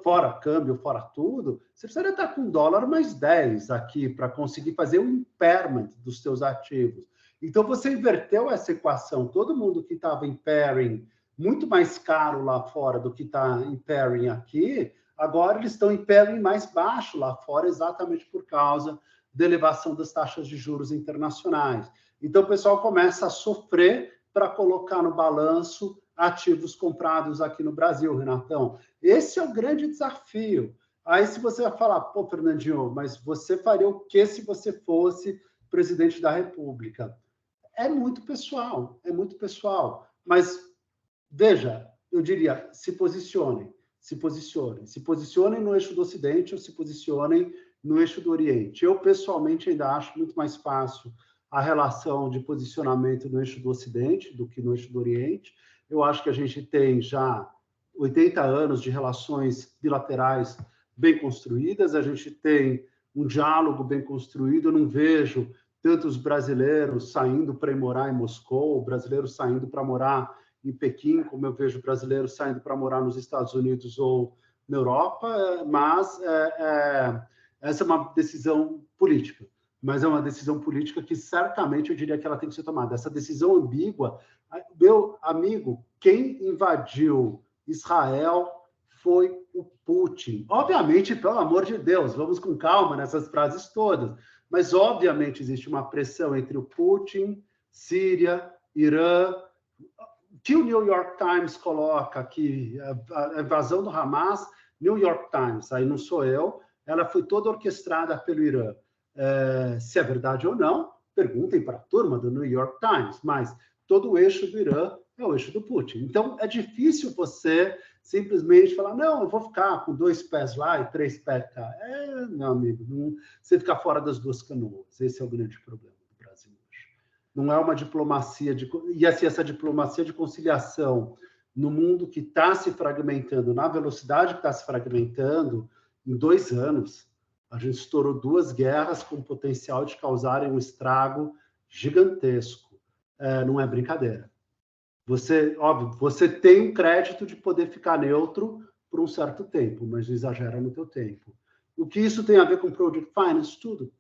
fora câmbio, fora tudo, você precisaria estar com dólar mais 10 aqui para conseguir fazer o impairment dos seus ativos. Então, você inverteu essa equação. Todo mundo que estava impairing muito mais caro lá fora do que está impairing aqui, agora eles estão impairing mais baixo lá fora, exatamente por causa da elevação das taxas de juros internacionais. Então, o pessoal começa a sofrer para colocar no balanço ativos comprados aqui no Brasil, Renatão. Esse é o grande desafio. Aí, se você vai falar, pô, Fernandinho, mas você faria o que se você fosse presidente da República? É muito pessoal, é muito pessoal. Mas, veja, eu diria, se posicionem no eixo do Ocidente ou se posicionem no eixo do Oriente. Eu, pessoalmente, ainda acho muito mais fácil a relação de posicionamento no eixo do Ocidente do que no eixo do Oriente. Eu acho que a gente tem já 80 anos de relações bilaterais bem construídas, a gente tem um diálogo bem construído, eu não vejo tantos brasileiros saindo para ir morar em Moscou, brasileiros saindo para morar em Pequim, como eu vejo brasileiros saindo para morar nos Estados Unidos ou na Europa, mas essa é uma decisão política. Mas é uma decisão política que certamente eu diria que ela tem que ser tomada. Essa decisão ambígua, meu amigo, quem invadiu Israel foi o Putin. Obviamente, pelo amor de Deus, vamos com calma nessas frases todas, mas obviamente existe uma pressão entre o Putin, Síria, Irã, que o New York Times coloca aqui, a invasão do Hamas, New York Times, aí não sou eu, ela foi toda orquestrada pelo Irã. Se é verdade ou não, perguntem para a turma do New York Times, mas todo o eixo do Irã é o eixo do Putin. Então, é difícil você simplesmente falar, não, eu vou ficar com 2 pés lá e 3 pés cá. Meu amigo, não, você fica fora das duas canoas. Esse é o grande problema do Brasil hoje. Não é uma diplomacia e assim, essa diplomacia de conciliação no mundo que está se fragmentando, na velocidade que está se fragmentando, em 2 anos, a gente estourou 2 guerras com potencial de causarem um estrago gigantesco. Não é brincadeira. Óbvio, você tem um crédito de poder ficar neutro por um certo tempo, mas não exagera no teu tempo. O que isso tem a ver com Project Finance? Tudo.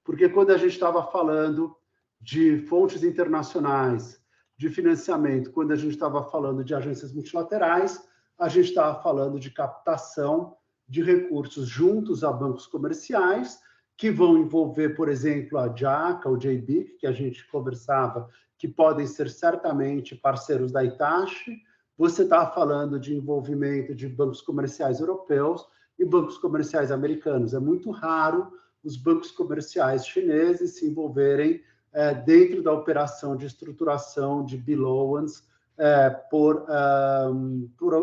Porque quando a gente estava falando de fontes internacionais, de financiamento, quando a gente estava falando de agências multilaterais, a gente estava falando de captação de recursos juntos a bancos comerciais, que vão envolver, por exemplo, a JACA, o JBIC, que a gente conversava, que podem ser certamente parceiros da Itachi. Você está falando de envolvimento de bancos comerciais europeus e bancos comerciais americanos. É muito raro os bancos comerciais chineses se envolverem dentro da operação de estruturação de B-loans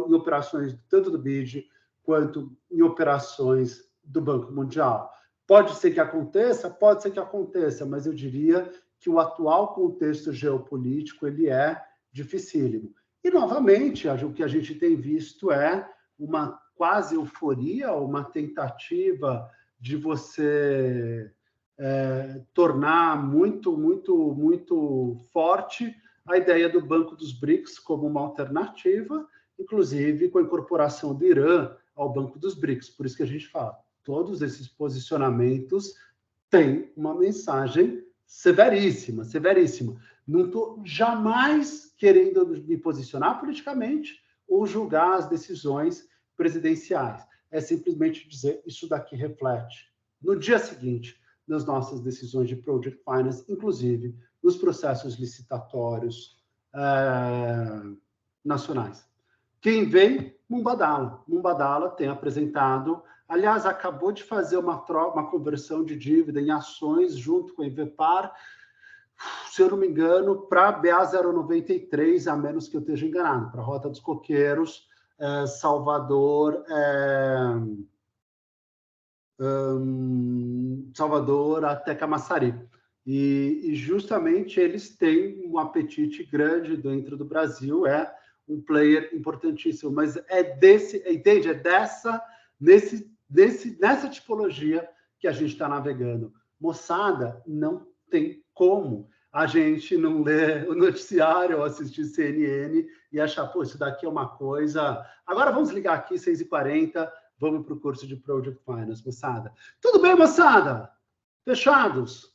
em operações tanto do BID quanto em operações do Banco Mundial. Pode ser que aconteça, mas eu diria que o atual contexto geopolítico ele é dificílimo. E, novamente, o que a gente tem visto é uma quase euforia, uma tentativa de você tornar muito, muito, muito forte a ideia do Banco dos BRICS como uma alternativa, inclusive com a incorporação do Irã ao Banco dos BRICS. Por isso que a gente fala, todos esses posicionamentos têm uma mensagem severíssima, severíssima. Não estou jamais querendo me posicionar politicamente ou julgar as decisões presidenciais. É simplesmente dizer, isso daqui reflete, no dia seguinte, nas nossas decisões de Project Finance, inclusive nos processos licitatórios nacionais. Quem vem? Mubadala. Mubadala tem apresentado, aliás, acabou de fazer uma conversão de dívida em ações junto com a Ivepar, se eu não me engano, para BA093, a menos que eu esteja enganado, para a Rota dos Coqueiros, Salvador, Salvador até Camaçari. E justamente eles têm um apetite grande dentro do Brasil, um player importantíssimo, mas entende? Nessa tipologia que a gente está navegando. Moçada, não tem como a gente não ler o noticiário ou assistir CNN e achar, pô, isso daqui é uma coisa... Agora vamos ligar aqui, 6h40, vamos para o curso de Project Finance, moçada. Tudo bem, moçada? Fechados?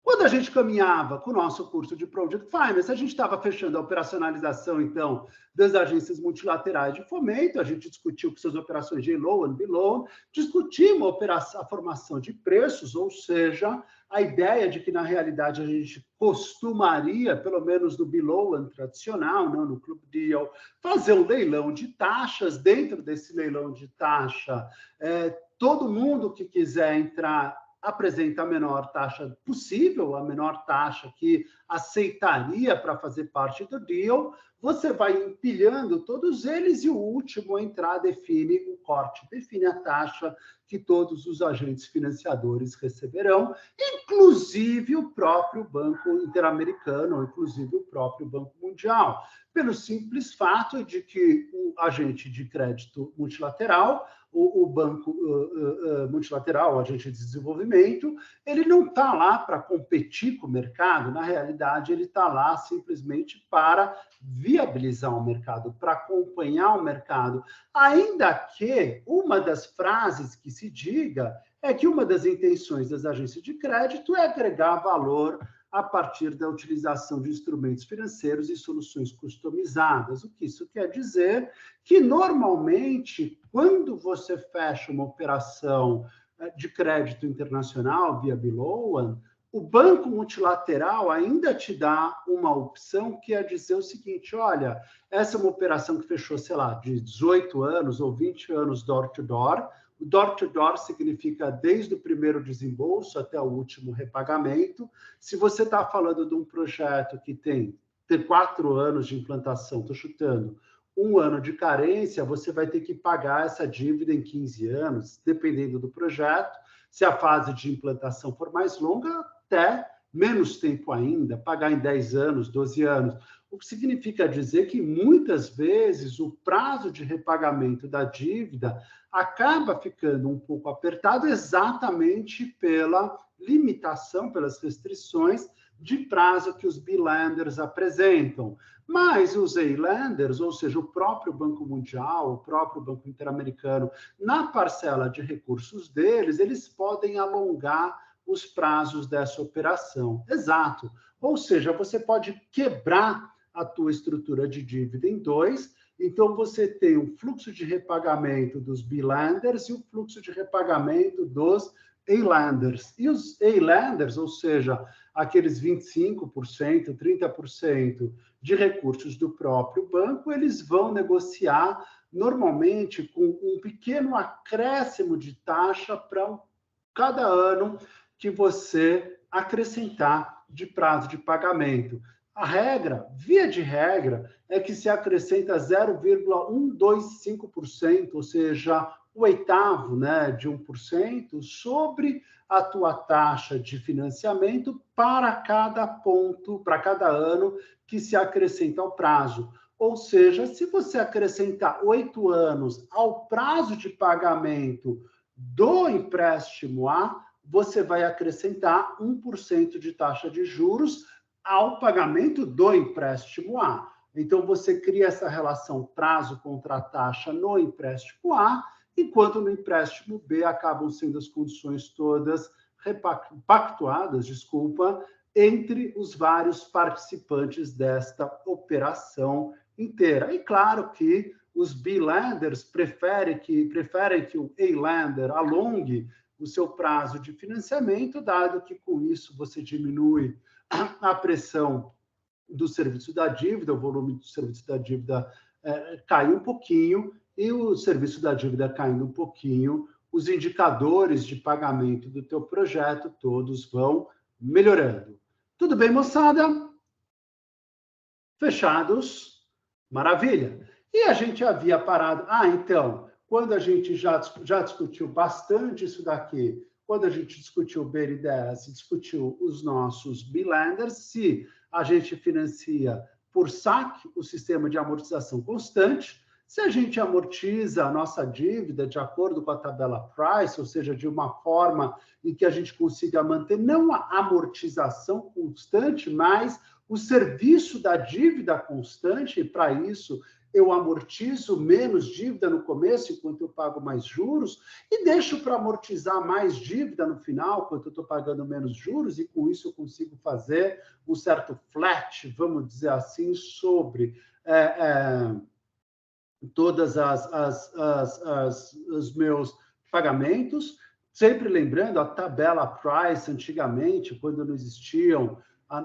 Quando a gente caminhava com o nosso curso de Project Finance, a gente estava fechando a operacionalização, então, das agências multilaterais de fomento, a gente discutiu com suas operações de loan, B-loan, discutimos a formação de preços, ou seja, a ideia de que, na realidade, a gente costumaria, pelo menos no B-loan tradicional, não no Club Deal, fazer um leilão de taxas. Dentro desse leilão de taxa, todo mundo que quiser entrar apresenta a menor taxa possível, a menor taxa que aceitaria para fazer parte do deal, você vai empilhando todos eles e o último a entrar define o corte, define a taxa que todos os agentes financiadores receberão, inclusive o próprio Banco Interamericano, inclusive o próprio Banco Mundial, pelo simples fato de que o agente de crédito multilateral, o banco multilateral, o agente de desenvolvimento, ele não está lá para competir com o mercado, na realidade, ele está lá simplesmente para viabilizar o mercado, para acompanhar o mercado. Ainda que uma das frases que se diga é que uma das intenções das agências de crédito é agregar valor a partir da utilização de instrumentos financeiros e soluções customizadas. O que isso quer dizer? Que, normalmente, quando você fecha uma operação de crédito internacional via B-loan, o banco multilateral ainda te dá uma opção que é dizer o seguinte, olha, essa é uma operação que fechou, sei lá, de 18 anos ou 20 anos door-to-door. O door-to-door significa desde o primeiro desembolso até o último repagamento. Se você está falando de um projeto que tem 4 anos de implantação, estou chutando, 1 ano de carência, você vai ter que pagar essa dívida em 15 anos, dependendo do projeto. Se a fase de implantação for mais longa, até menos tempo ainda, pagar em 10 anos, 12 anos. O que significa dizer que, muitas vezes, o prazo de repagamento da dívida acaba ficando um pouco apertado exatamente pela limitação, pelas restrições de prazo que os B-lenders apresentam. Mas os A-lenders, ou seja, o próprio Banco Mundial, o próprio Banco Interamericano, na parcela de recursos deles, eles podem alongar os prazos dessa operação. Exato. Ou seja, você pode quebrar a tua estrutura de dívida em 2, então você tem o fluxo de repagamento dos B-lenders e o fluxo de repagamento dos A-lenders. E os A-lenders, ou seja, aqueles 25%, 30% de recursos do próprio banco, eles vão negociar normalmente com um pequeno acréscimo de taxa para cada ano que você acrescentar de prazo de pagamento. A regra, via de regra, é que se acrescenta 0,125%, ou seja, o oitavo, né, de 1%, sobre a tua taxa de financiamento para cada ponto, para cada ano que se acrescenta ao prazo. Ou seja, se você acrescentar 8 anos ao prazo de pagamento do empréstimo A, você vai acrescentar 1% de taxa de juros ao pagamento do empréstimo A. Então, você cria essa relação prazo contra taxa no empréstimo A, enquanto no empréstimo B acabam sendo as condições todas pactuadas, entre os vários participantes desta operação inteira. E claro que os B-lenders preferem que o A-lender alongue o seu prazo de financiamento, dado que com isso você diminui a pressão do serviço da dívida, o volume do serviço da dívida cai um pouquinho, e o serviço da dívida caindo um pouquinho, os indicadores de pagamento do teu projeto todos vão melhorando. Tudo bem, moçada? Fechados? Maravilha! E a gente havia parado... então, quando a gente já discutiu bastante isso daqui, quando a gente discutiu o BNDES, discutiu os nossos B-lenders, se a gente financia por saque, o sistema de amortização constante, se a gente amortiza a nossa dívida de acordo com a tabela Price, ou seja, de uma forma em que a gente consiga manter não a amortização constante, mas o serviço da dívida constante, e para isso eu amortizo menos dívida no começo, enquanto eu pago mais juros, e deixo para amortizar mais dívida no final, enquanto eu estou pagando menos juros, e com isso eu consigo fazer um certo flat, vamos dizer assim, sobre todas os meus pagamentos, sempre lembrando a tabela Price, antigamente, quando não existiam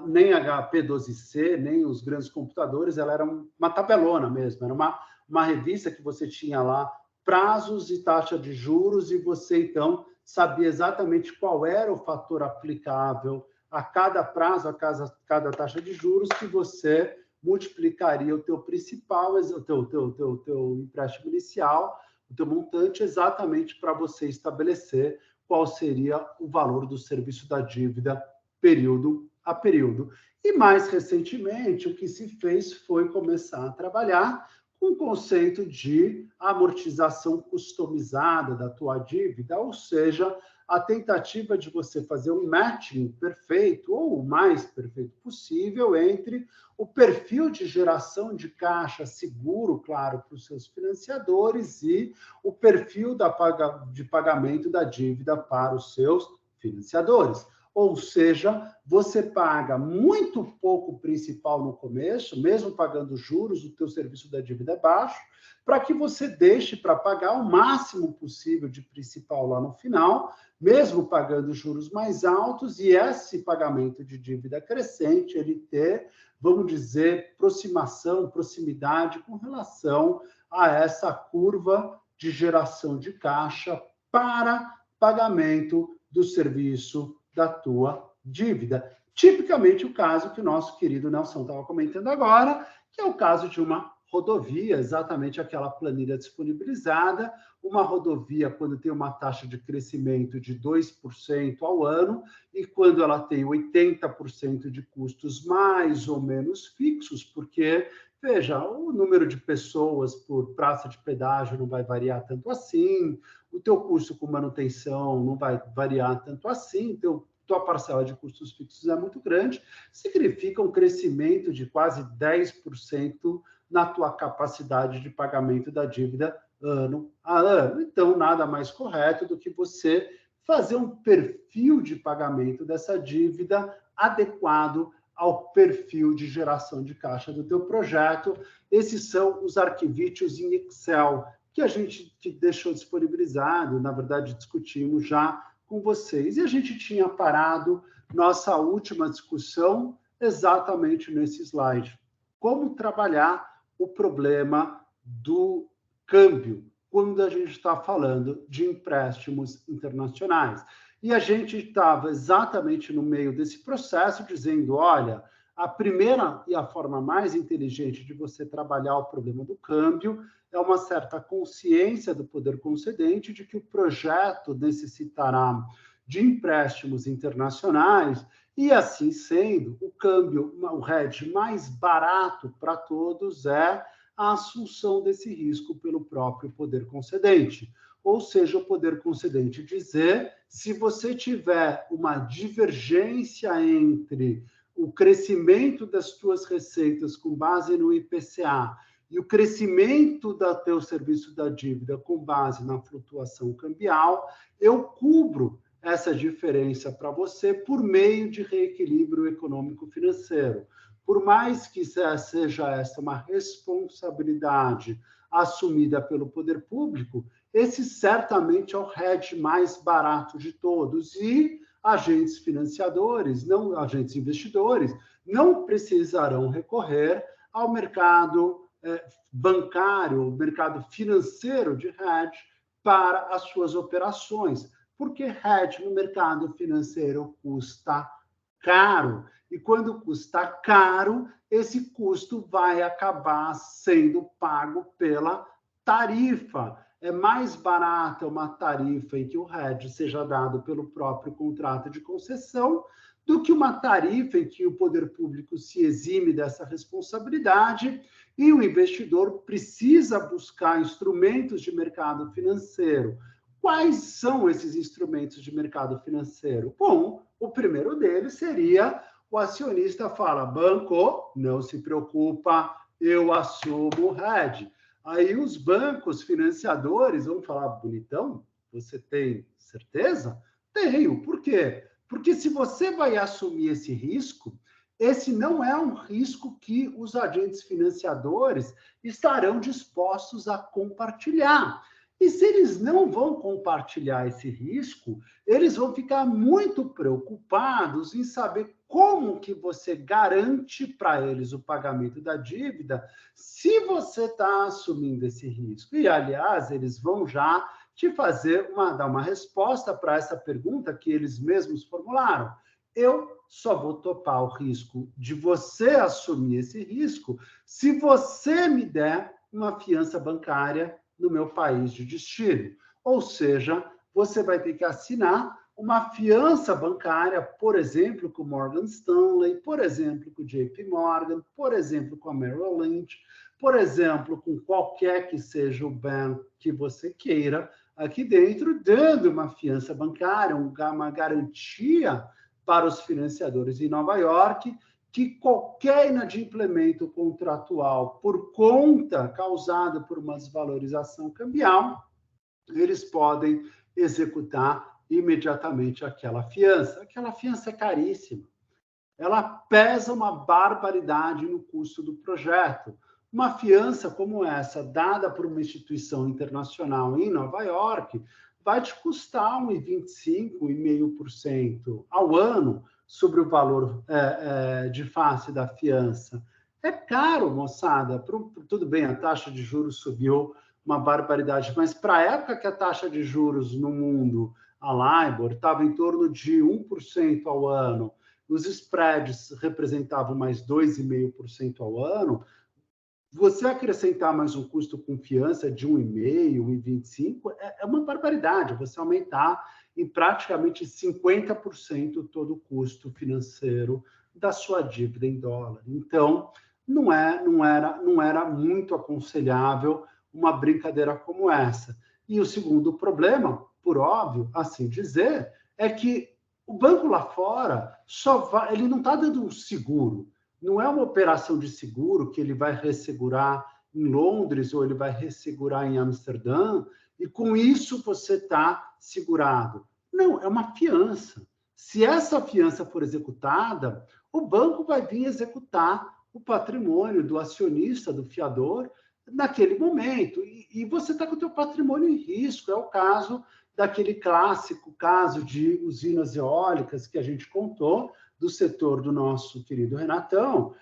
nem HP12C, nem os grandes computadores, ela era uma tabelona mesmo, era uma revista que você tinha lá prazos e taxa de juros, e você, então, sabia exatamente qual era o fator aplicável a cada prazo, a cada taxa de juros, que você multiplicaria o teu principal, o teu empréstimo inicial, o teu montante, exatamente para você estabelecer qual seria o valor do serviço da dívida período a período. E, mais recentemente, o que se fez foi começar a trabalhar com o conceito de amortização customizada da tua dívida, ou seja, a tentativa de você fazer um matching perfeito, ou o mais perfeito possível, entre o perfil de geração de caixa seguro, claro, para os seus financiadores, e o perfil de pagamento da dívida para os seus financiadores. ou seja, você paga muito pouco principal no começo, mesmo pagando juros, o teu serviço da dívida é baixo, para que você deixe para pagar o máximo possível de principal lá no final, mesmo pagando juros mais altos, e esse pagamento de dívida crescente, ele ter, vamos dizer, proximidade com relação a essa curva de geração de caixa para pagamento do serviço da tua dívida. Tipicamente o caso que o nosso querido Nelson estava comentando agora, que é o caso de uma rodovia, exatamente aquela planilha disponibilizada, uma rodovia quando tem uma taxa de crescimento de 2% ao ano e quando ela tem 80% de custos mais ou menos fixos, porque, veja, o número de pessoas por praça de pedágio não vai variar tanto assim, o teu custo com manutenção não vai variar tanto assim, tua parcela de custos fixos é muito grande, significa um crescimento de quase 10% na tua capacidade de pagamento da dívida ano a ano. Então, nada mais correto do que você fazer um perfil de pagamento dessa dívida adequado ao perfil de geração de caixa do teu projeto. Esses são os arquivídeos em Excel que a gente deixou disponibilizado, na verdade, discutimos já com vocês. E a gente tinha parado nossa última discussão exatamente nesse slide. Como trabalhar o problema do câmbio quando a gente está falando de empréstimos internacionais. E a gente estava exatamente no meio desse processo dizendo, olha, a primeira e a forma mais inteligente de você trabalhar o problema do câmbio é uma certa consciência do poder concedente de que o projeto necessitará de empréstimos internacionais e, assim sendo, o câmbio, o hedge mais barato para todos é a assunção desse risco pelo próprio poder concedente. Ou seja, o poder concedente dizer, se você tiver uma divergência entre o crescimento das tuas receitas com base no IPCA e o crescimento do teu serviço da dívida com base na flutuação cambial, eu cubro essa diferença para você por meio de reequilíbrio econômico-financeiro. Por mais que seja essa uma responsabilidade assumida pelo poder público, esse certamente é o hedge mais barato de todos e agentes financiadores, não agentes investidores, não precisarão recorrer ao mercado bancário, mercado financeiro de hedge para as suas operações, porque hedge no mercado financeiro custa caro. E quando custa caro, esse custo vai acabar sendo pago pela tarifa. É mais barata uma tarifa em que o hedge seja dado pelo próprio contrato de concessão do que uma tarifa em que o poder público se exime dessa responsabilidade e o investidor precisa buscar instrumentos de mercado financeiro. Quais são esses instrumentos de mercado financeiro? Bom, o primeiro deles seria o acionista fala, banco, não se preocupa, eu assumo o hedge. Aí os bancos financiadores vão falar, bonitão, você tem certeza? Tenho. Por quê? Porque se você vai assumir esse risco, esse não é um risco que os agentes financiadores estarão dispostos a compartilhar. E se eles não vão compartilhar esse risco, eles vão ficar muito preocupados em saber como que você garante para eles o pagamento da dívida se você está assumindo esse risco. E, aliás, eles vão já te fazer dar uma resposta para essa pergunta que eles mesmos formularam. Eu só vou topar o risco de você assumir esse risco se você me der uma fiança bancária no meu país de destino. Ou seja, você vai ter que assinar uma fiança bancária, por exemplo, com Morgan Stanley, por exemplo, com JP Morgan, por exemplo, com a Merrill Lynch, por exemplo, com qualquer que seja o banco que você queira aqui dentro, dando uma fiança bancária, uma garantia para os financiadores em Nova York, que qualquer inadimplemento contratual por conta causada por uma desvalorização cambial, eles podem executar imediatamente aquela fiança. Aquela fiança é caríssima. Ela pesa uma barbaridade no custo do projeto. Uma fiança como essa, dada por uma instituição internacional em Nova York, vai te custar 1,25%, 1,5% ao ano sobre o valor de face da fiança. É caro, moçada. Tudo bem, a taxa de juros subiu uma barbaridade, mas para a época que a taxa de juros no mundo, a LIBOR, estava em torno de 1% ao ano, os spreads representavam mais 2,5% ao ano, você acrescentar mais um custo com fiança de 1,5%, 1,25%, é uma barbaridade. Você aumentar em praticamente 50% todo o custo financeiro da sua dívida em dólar. Então, não era muito aconselhável uma brincadeira como essa. E o segundo problema, por óbvio, assim dizer, é que o banco lá fora ele não está dando um seguro. Não é uma operação de seguro que ele vai ressegurar em Londres ou ele vai ressegurar em Amsterdã e com isso você está segurado. Não, é uma fiança. Se essa fiança for executada, o banco vai vir executar o patrimônio do acionista, do fiador, naquele momento. E você está com o seu patrimônio em risco. É o caso daquele clássico caso de usinas eólicas que a gente contou, do setor do nosso querido Renatão,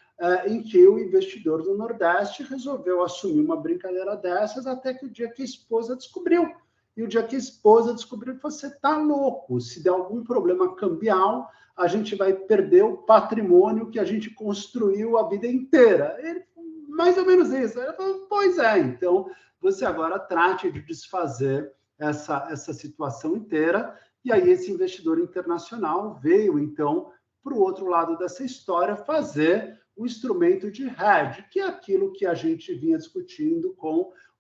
em que o investidor do Nordeste resolveu assumir uma brincadeira dessas até que o dia que a esposa descobriu. E o dia que a esposa descobriu, você está louco, se der algum problema cambial, a gente vai perder o patrimônio que a gente construiu a vida inteira. Ele, mais ou menos isso. Ele falou, pois é, então você agora trate de desfazer essa situação inteira. E aí esse investidor internacional veio, então, para o outro lado dessa história, fazer o instrumento de hedge, que é aquilo que a gente vinha discutindo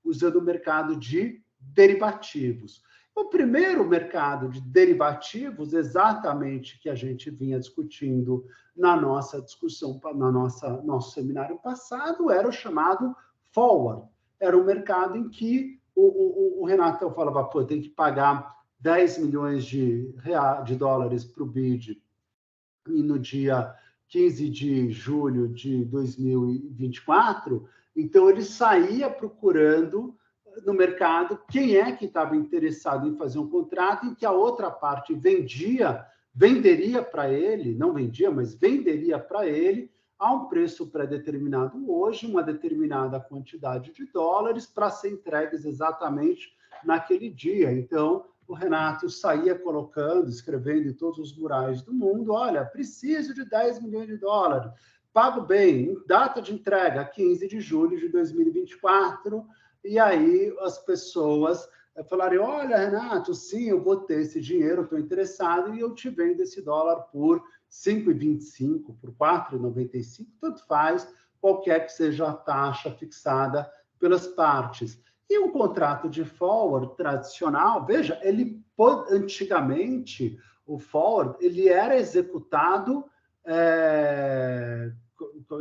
usando o mercado de derivativos. O primeiro mercado de derivativos, exatamente que a gente vinha discutindo na nossa discussão, nosso seminário passado, era o chamado forward. Era um mercado em que o Renato falava, pô, tem que pagar 10 milhões de dólares para o BID e no dia 15 de julho de 2024, então ele saía procurando no mercado quem é que estava interessado em fazer um contrato em que a outra parte venderia para ele, não vendia, mas venderia para ele a um preço pré-determinado hoje, uma determinada quantidade de dólares para ser entregues exatamente naquele dia. Então, o Renato saía escrevendo em todos os murais do mundo, olha, preciso de 10 milhões de dólares, pago bem, data de entrega, 15 de julho de 2024, e aí as pessoas falaram, olha, Renato, sim, eu vou ter esse dinheiro, estou interessado, e eu te vendo esse dólar por 5,25, por 4,95, tanto faz, qualquer que seja a taxa fixada pelas partes. E um contrato de forward tradicional, veja, antigamente, o forward ele era executado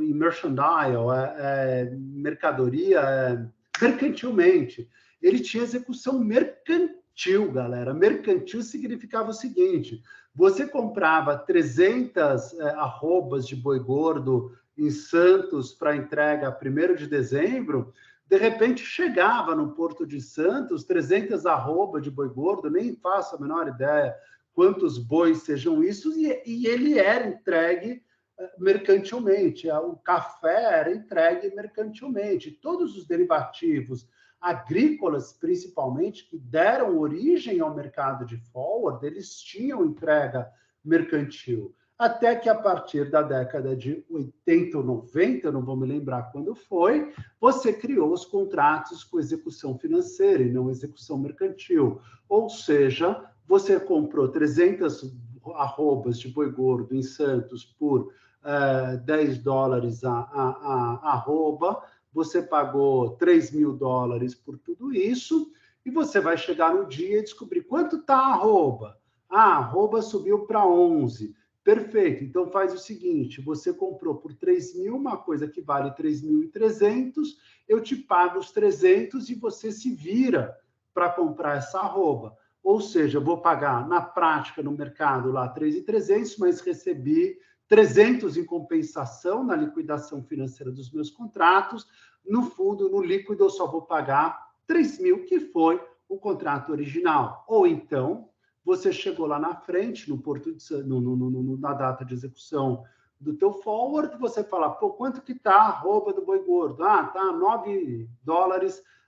em mercadoria, mercantilmente. Ele tinha execução mercantil, galera. Mercantil significava o seguinte, você comprava 300 arrobas de boi gordo em Santos para entrega 1º de dezembro, de repente chegava no Porto de Santos 300 arrobas de boi gordo, nem faço a menor ideia quantos bois sejam isso, e ele era entregue mercantilmente, o café era entregue mercantilmente. Todos os derivativos agrícolas, principalmente, que deram origem ao mercado de forward, eles tinham entrega mercantil. Até que, a partir da década de 80 ou 90, não vou me lembrar quando foi, você criou os contratos com execução financeira e não execução mercantil. Ou seja, você comprou 300 arrobas de boi gordo em Santos por 10 dólares a arroba, você pagou 3 mil dólares por tudo isso, e você vai chegar no dia e descobrir quanto está a arroba. A arroba subiu para 11. Perfeito, então faz o seguinte, você comprou por 3 mil uma coisa que vale 3.300, eu te pago os 300 e você se vira para comprar essa arroba. ou seja, eu vou pagar na prática no mercado lá 3.300, mas recebi 300 em compensação na liquidação financeira dos meus contratos. No fundo, no líquido, eu só vou pagar 3.000, que foi o contrato original. Ou então, você chegou lá na frente, na data de execução do teu forward, você fala, pô, quanto que tá a arroba do boi gordo? Ah, tá $9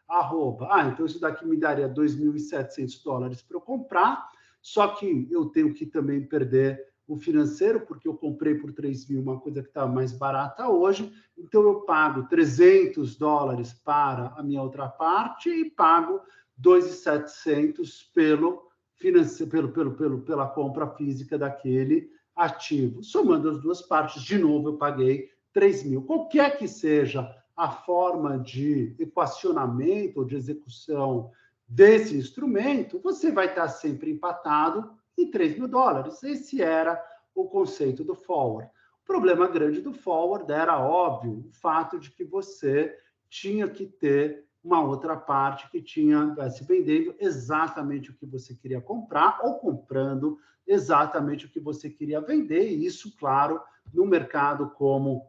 a arroba. Ah, então isso daqui me daria $2.700 para eu comprar, só que eu tenho que também perder o financeiro, porque eu comprei por 3.000 uma coisa que está mais barata hoje, então eu pago $300 para a minha outra parte e pago 2.700 pela compra física daquele ativo. Somando as duas partes, de novo, eu paguei 3.000. Qualquer que seja a forma de equacionamento ou de execução desse instrumento, você vai estar sempre empatado em $3.000. Esse era o conceito do forward. O problema grande do forward era, óbvio, o fato de que você tinha que ter uma outra parte que se vendendo exatamente o que você queria comprar ou comprando exatamente o que você queria vender. E isso, claro, no mercado como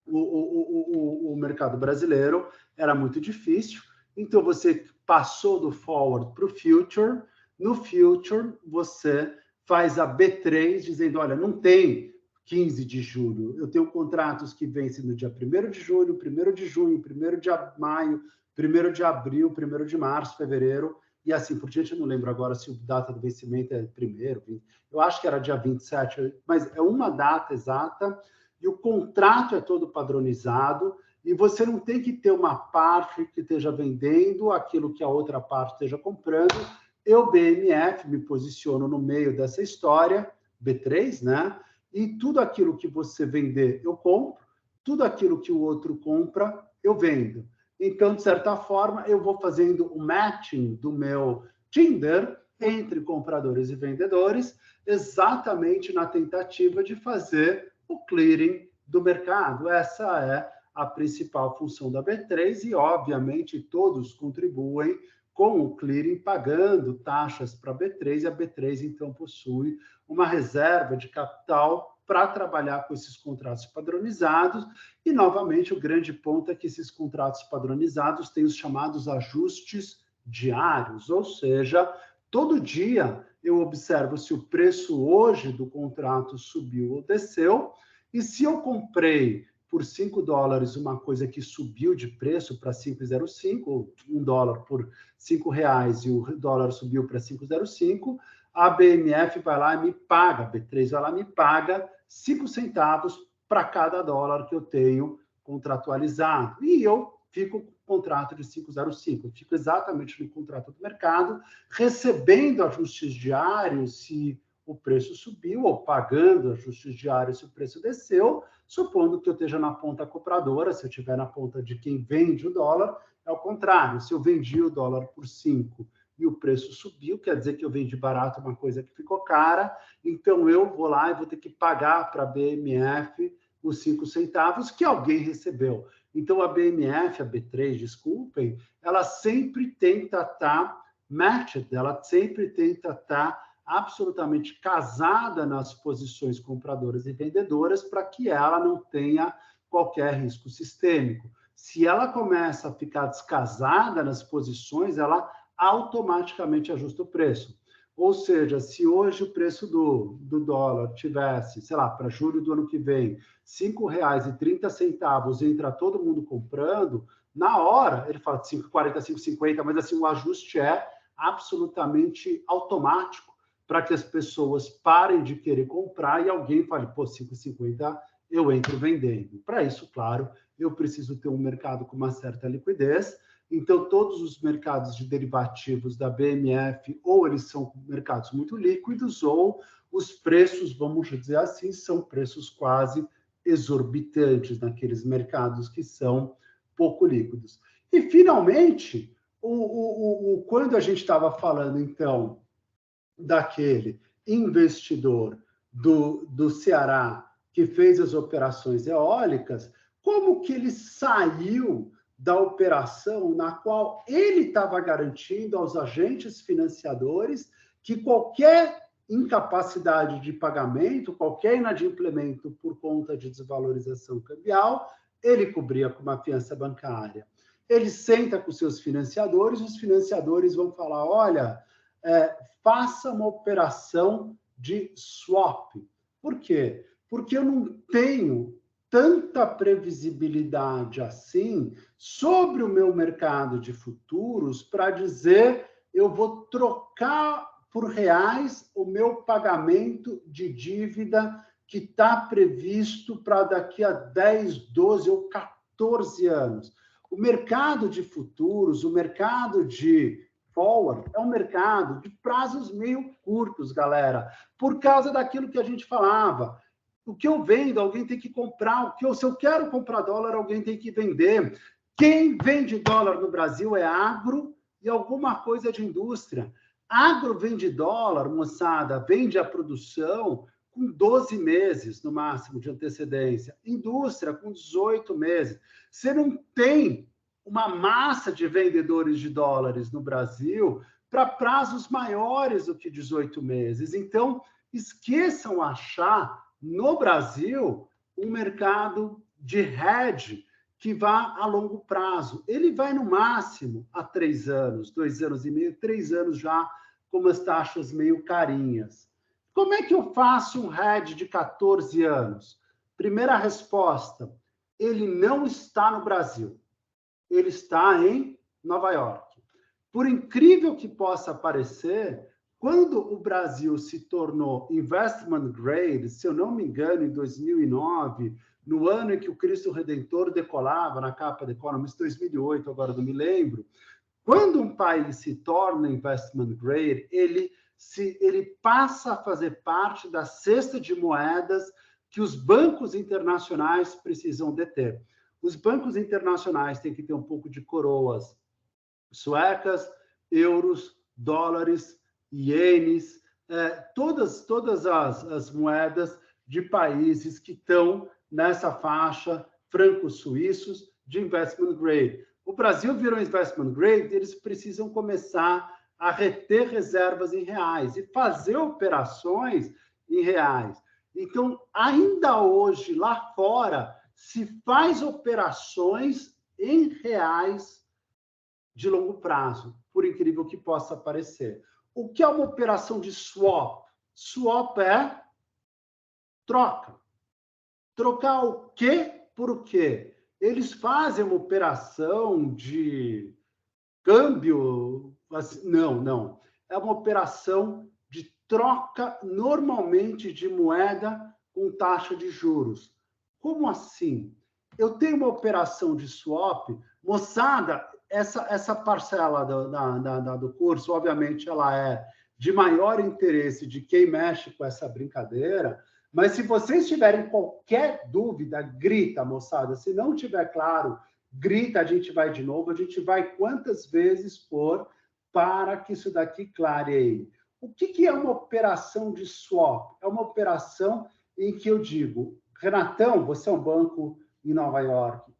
o mercado brasileiro era muito difícil. Então, você passou do forward para o future. No future, você faz a B3 dizendo, olha, não tem 15 de julho. Eu tenho contratos que vencem no dia 1º de julho, 1º de junho, 1º de maio, 1º de abril, 1º de março, fevereiro, e assim por diante. Eu não lembro agora se a data do vencimento é 1º, eu acho que era dia 27, mas é uma data exata, e o contrato é todo padronizado, e você não tem que ter uma parte que esteja vendendo aquilo que a outra parte esteja comprando. Eu, BMF, me posiciono no meio dessa história, B3, né? E tudo aquilo que você vender, eu compro, tudo aquilo que o outro compra, eu vendo. Então, de certa forma, eu vou fazendo o matching do meu Tinder entre compradores e vendedores, exatamente na tentativa de fazer o clearing do mercado. Essa é a principal função da B3 e, obviamente, todos contribuem com o clearing pagando taxas para a B3, e a B3, então, possui uma reserva de capital para trabalhar com esses contratos padronizados. E, novamente, o grande ponto é que esses contratos padronizados têm os chamados ajustes diários, ou seja, todo dia eu observo se o preço hoje do contrato subiu ou desceu, e se eu comprei por $5 uma coisa que subiu de preço para 5,05, ou $1 por R$5, e o dólar subiu para 5,05, a BMF vai lá e me paga, a B3 vai lá e me paga 5 centavos para cada dólar que eu tenho contratualizado. E eu fico com o contrato de 5,05. Eu fico exatamente no contrato do mercado, recebendo ajustes diários se o preço subiu, ou pagando ajustes diários se o preço desceu, supondo que eu esteja na ponta compradora. Se eu estiver na ponta de quem vende o dólar, é o contrário. Se eu vendi o dólar por 5 e o preço subiu, quer dizer que eu vendi barato uma coisa que ficou cara, então eu vou lá e vou ter que pagar para a BMF os 5 centavos que alguém recebeu. Então, a BMF, a B3, desculpem, ela sempre tenta estar matched, ela sempre tenta estar absolutamente casada nas posições compradoras e vendedoras para que ela não tenha qualquer risco sistêmico. Se ela começa a ficar descasada nas posições, ela automaticamente ajusta o preço. Ou seja, se hoje o preço do dólar tivesse, sei lá, para julho do ano que vem, R$ 5,30, entra todo mundo comprando, na hora, ele fala de 5,40, 5,50, mas assim, o ajuste é absolutamente automático para que as pessoas parem de querer comprar e alguém fale, pô, 5,50 eu entro vendendo. Para isso, claro, eu preciso ter um mercado com uma certa liquidez. Então, todos os mercados de derivativos da BMF, ou eles são mercados muito líquidos, ou os preços, vamos dizer assim, são preços quase exorbitantes naqueles mercados que são pouco líquidos. E, finalmente, quando a gente estava falando, então, daquele investidor do Ceará que fez as operações eólicas, como que ele saiu da operação na qual ele estava garantindo aos agentes financiadores que qualquer incapacidade de pagamento, qualquer inadimplemento por conta de desvalorização cambial, ele cobria com uma fiança bancária. Ele senta com seus financiadores, os financiadores vão falar, olha, faça uma operação de swap. Por quê? Porque eu não tenho tanta previsibilidade assim sobre o meu mercado de futuros para dizer eu vou trocar por reais o meu pagamento de dívida que está previsto para daqui a 10, 12 ou 14 anos. O mercado de futuros, o mercado de forward, é um mercado de prazos meio curtos, galera, por causa daquilo que a gente falava. O que eu vendo, alguém tem que comprar. Se eu quero comprar dólar, alguém tem que vender. Quem vende dólar no Brasil é agro e alguma coisa de indústria. Agro vende dólar, moçada, vende a produção com 12 meses, no máximo, de antecedência. Indústria, com 18 meses. Você não tem uma massa de vendedores de dólares no Brasil para prazos maiores do que 18 meses. Então, esqueçam achar no Brasil um mercado de hedge que vá a longo prazo. Ele vai no máximo a 3 anos, 2 anos e meio, 3 anos já com umas taxas meio carinhas. Como é que eu faço um hedge de 14 anos? Primeira resposta, ele não está no Brasil. Ele está em Nova York. Por incrível que possa parecer, quando o Brasil se tornou investment grade, se eu não me engano, em 2009, no ano em que o Cristo Redentor decolava na capa da Economist, 2008, agora não me lembro, quando um país se torna investment grade, ele passa a fazer parte da cesta de moedas que os bancos internacionais precisam deter. Os bancos internacionais têm que ter um pouco de coroas suecas, euros, dólares, ienes, todas as moedas de países que estão nessa faixa francos suíços de investment grade. O Brasil virou investment grade, eles precisam começar a reter reservas em reais e fazer operações em reais. Então, ainda hoje, lá fora, se faz operações em reais de longo prazo, por incrível que possa parecer. O que é uma operação de swap? Swap é troca. Trocar o quê por o quê? Eles fazem uma operação de câmbio? Não. É uma operação de troca, normalmente, de moeda com taxa de juros. Como assim? Eu tenho uma operação de swap, moçada, essa parcela do curso, obviamente, ela é de maior interesse de quem mexe com essa brincadeira, mas se vocês tiverem qualquer dúvida, grita, moçada. Se não tiver claro, grita, a gente vai de novo, a gente vai quantas vezes for para que isso daqui clareie. O que é uma operação de swap? É uma operação em que eu digo, Renatão, você é um banco em Nova York,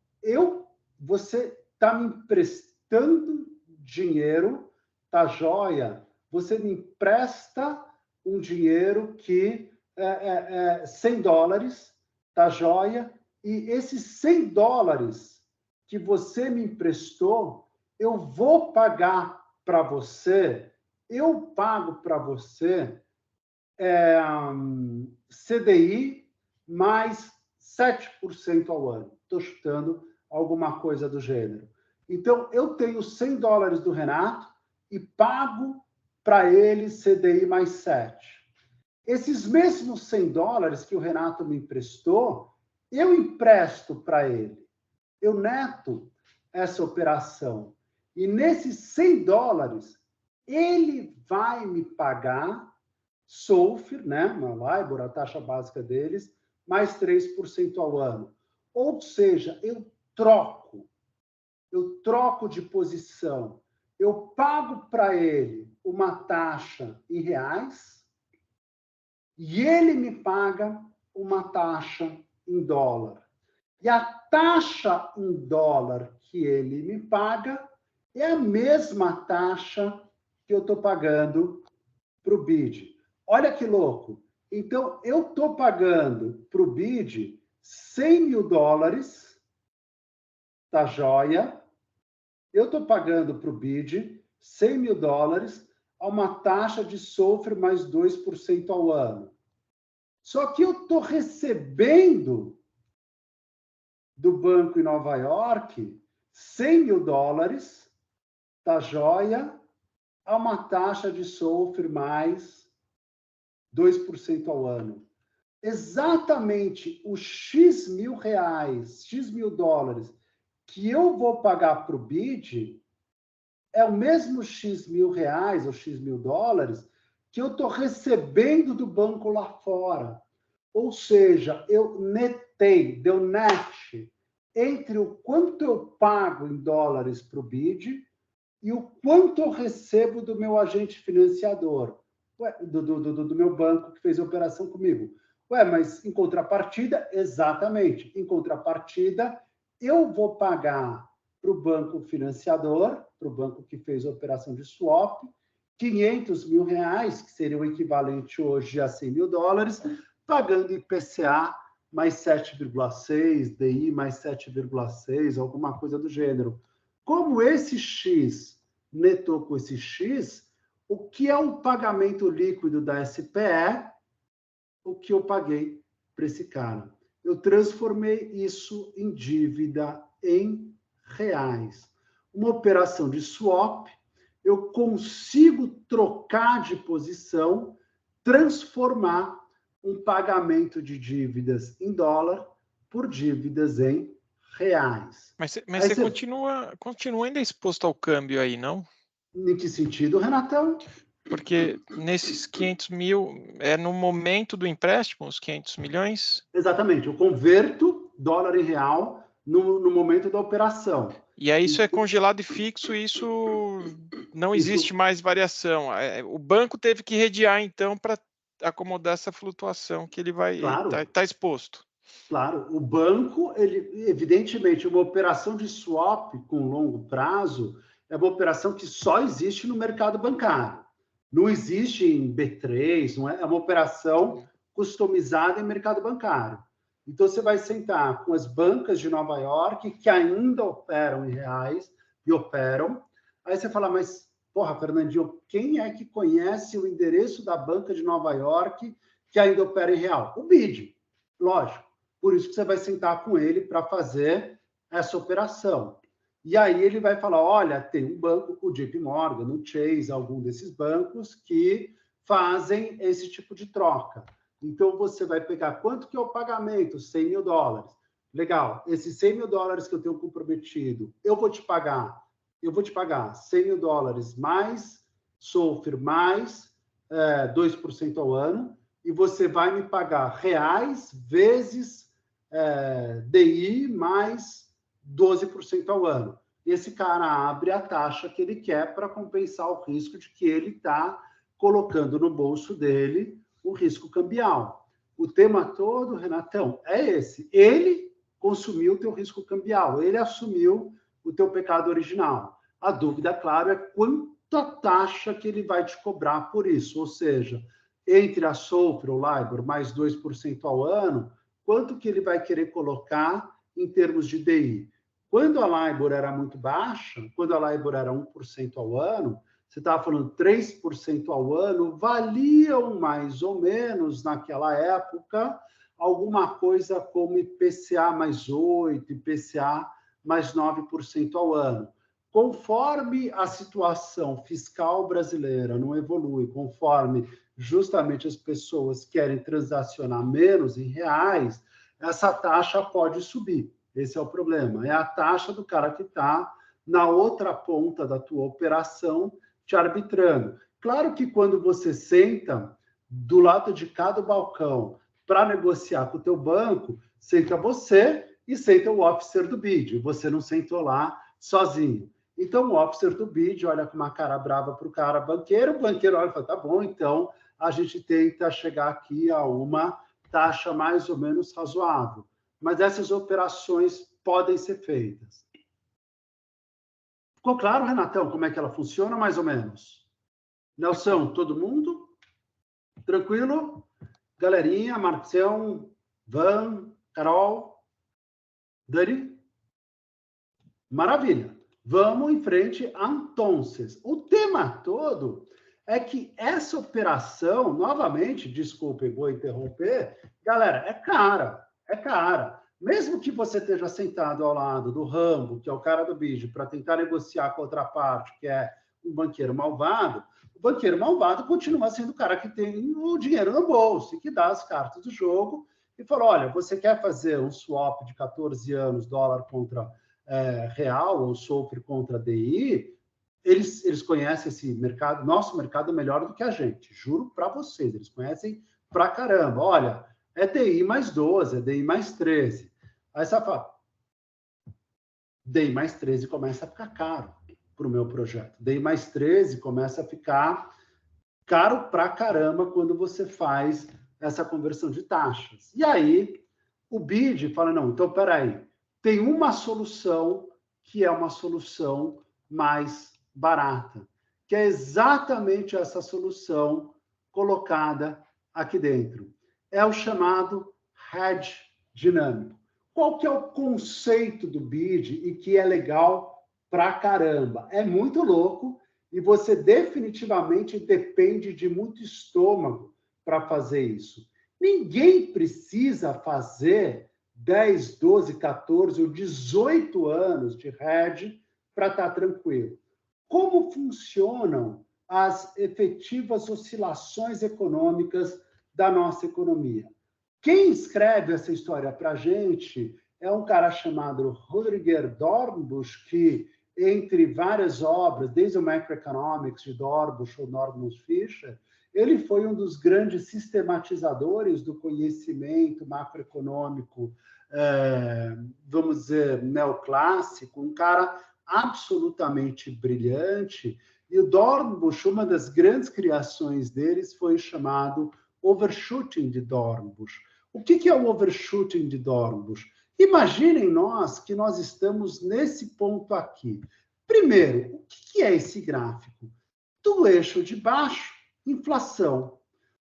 você está me emprestando dinheiro, tá joia? Você me empresta um dinheiro que é $100, tá joia? E esses $100 que você me emprestou, eu vou pagar para você, eu pago para você CDI mais 7% ao ano. Estou chutando alguma coisa do gênero. Então, eu tenho $100 do Renato e pago para ele CDI mais 7. Esses mesmos $100 que o Renato me emprestou, eu empresto para ele. Eu neto essa operação. E nesses $100, ele vai me pagar SOFR, né, uma LIBOR, a taxa básica deles, mais 3% ao ano. Ou seja, eu troco de posição. Eu pago para ele uma taxa em reais e ele me paga uma taxa em dólar. E a taxa em dólar que ele me paga é a mesma taxa que eu estou pagando para o BID. Olha que louco. Então, eu estou pagando para o BID $100 mil, tá joia? Eu estou pagando para o BID $100 mil a uma taxa de SOFR mais 2% ao ano. Só que eu estou recebendo do banco em Nova York $100 mil, tá joia? A uma taxa de SOFR mais 2% ao ano. Exatamente os X mil reais, X mil dólares que eu vou pagar para o BID é o mesmo X mil reais ou X mil dólares que eu estou recebendo do banco lá fora. Ou seja, eu netei, deu net entre o quanto eu pago em dólares para o BID e o quanto eu recebo do meu agente financiador, do meu banco que fez a operação comigo. Mas em contrapartida, exatamente, em contrapartida, eu vou pagar para o banco financiador, para o banco que fez a operação de swap, $500 mil, que seria o equivalente hoje a $100 mil, pagando IPCA mais 7,6, DI mais 7,6, alguma coisa do gênero. Como esse X netou com esse X, o que é o pagamento líquido da SPE? O que eu paguei para esse cara. Eu transformei isso em dívida em reais. Uma operação de swap, eu consigo trocar de posição, transformar um pagamento de dívidas em dólar por dívidas em reais. Mas você continua ainda exposto ao câmbio aí, não? Em que sentido, Renatão? Porque nesses 500 mil, é no momento do empréstimo, os 500 milhões? Exatamente, eu converto dólar em real no momento da operação. E aí isso é congelado e fixo, e isso não existe mais variação. O banco teve que redear, então, para acomodar essa flutuação que ele vai tá exposto. Claro, o banco, evidentemente, uma operação de swap com longo prazo é uma operação que só existe no mercado bancário. Não existe em B3, não é uma operação customizada em mercado bancário. Então, você vai sentar com as bancas de Nova York, que ainda operam em reais, e operam. Aí você fala, mas, porra, Fernandinho, quem é que conhece o endereço da banca de Nova York que ainda opera em real? O BID, lógico. Por isso que você vai sentar com ele para fazer essa operação. E aí ele vai falar, olha, tem um banco, o JP Morgan, o Chase, algum desses bancos que fazem esse tipo de troca. Então, você vai pegar quanto que é o pagamento? $100 mil. Legal, esses $100 mil que eu tenho comprometido, eu vou te pagar $100 mil mais SOFR mais 2% ao ano, e você vai me pagar reais vezes DI mais 12% ao ano. Esse cara abre a taxa que ele quer para compensar o risco de que ele está colocando no bolso dele o risco cambial. O tema todo, Renatão, é esse. Ele consumiu o teu risco cambial, ele assumiu o teu pecado original. A dúvida, claro, é quanta taxa que ele vai te cobrar por isso. Ou seja, entre a SOFR ou LIBOR mais 2% ao ano, quanto que ele vai querer colocar em termos de DI? Quando a LIBOR era muito baixa, quando a LIBOR era 1% ao ano, você estava falando 3% ao ano, valiam mais ou menos, naquela época, alguma coisa como IPCA mais 8%, IPCA mais 9% ao ano. Conforme a situação fiscal brasileira não evolui, conforme justamente as pessoas querem transacionar menos em reais, essa taxa pode subir. Esse é o problema. É a taxa do cara que está na outra ponta da tua operação te arbitrando. Claro que quando você senta do lado de cada balcão para negociar com o teu banco, senta você e senta o officer do BID. Você não sentou lá sozinho. Então, o officer do BID olha com uma cara brava para o banqueiro olha e fala, tá bom, então a gente tenta chegar aqui a uma taxa mais ou menos razoável. mas essas operações podem ser feitas. Ficou claro, Renatão, como é que ela funciona, mais ou menos? Nelson, todo mundo? Tranquilo? Galerinha, Marcião, Van, Carol, Dani? Maravilha. Vamos em frente, então. O tema todo é que essa operação, novamente, desculpe, vou interromper, galera, é cara, é cara. Mesmo que você esteja sentado ao lado do Rambo, que é o cara do BID, para tentar negociar com a outra parte, que é um banqueiro malvado, o banqueiro malvado continua sendo o cara que tem o dinheiro no bolso e que dá as cartas do jogo e fala, olha, você quer fazer um swap de 14 anos, dólar contra real, ou SOFR contra DI, eles conhecem esse mercado, nosso mercado melhor do que a gente, juro para vocês, eles conhecem pra caramba. Olha, é DI mais 12, é DI mais 13. Aí você fala, DI mais 13 começa a ficar caro para o meu projeto. DI mais 13 começa a ficar caro pra caramba quando você faz essa conversão de taxas. E aí, o BID fala, não, então, peraí, tem uma solução que é uma solução mais barata, que é exatamente essa solução colocada aqui dentro. É o chamado hedge dinâmico. Qual que é o conceito do BID e que é legal pra caramba? É muito louco e você definitivamente depende de muito estômago para fazer isso. Ninguém precisa fazer 10, 12, 14 ou 18 anos de hedge para estar tranquilo. Como funcionam as efetivas oscilações econômicas da nossa economia? Quem escreve essa história para a gente é um cara chamado Rüdiger Dornbusch, que, entre várias obras, desde o Macroeconomics de Dornbusch ou Norman Fischer, ele foi um dos grandes sistematizadores do conhecimento macroeconômico, vamos dizer, neoclássico, um cara absolutamente brilhante. E o Dornbusch, uma das grandes criações deles foi chamado overshooting de Dornbusch. O que é o overshooting de Dornbusch? Imaginem nós que nós estamos nesse ponto aqui. Primeiro, o que é esse gráfico? Do eixo de baixo, inflação.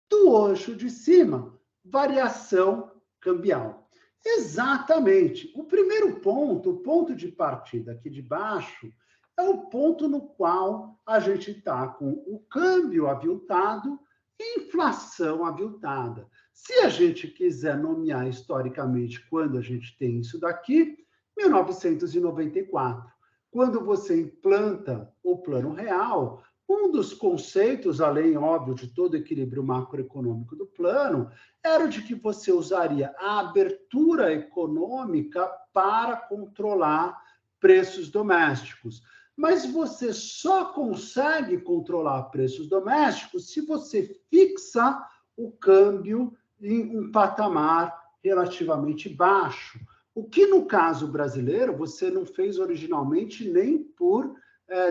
Do eixo de cima, variação cambial. Exatamente. O primeiro ponto, o ponto de partida aqui de baixo, é o ponto no qual a gente está com o câmbio aviltado e inflação aviltada. Se a gente quiser nomear historicamente quando a gente tem isso daqui, 1994. Quando você implanta o Plano Real, um dos conceitos, além, óbvio, de todo o equilíbrio macroeconômico do plano, era o de que você usaria a abertura econômica para controlar preços domésticos. Mas você só consegue controlar preços domésticos se você fixa o câmbio em um patamar relativamente baixo. O que, no caso brasileiro, você não fez originalmente nem por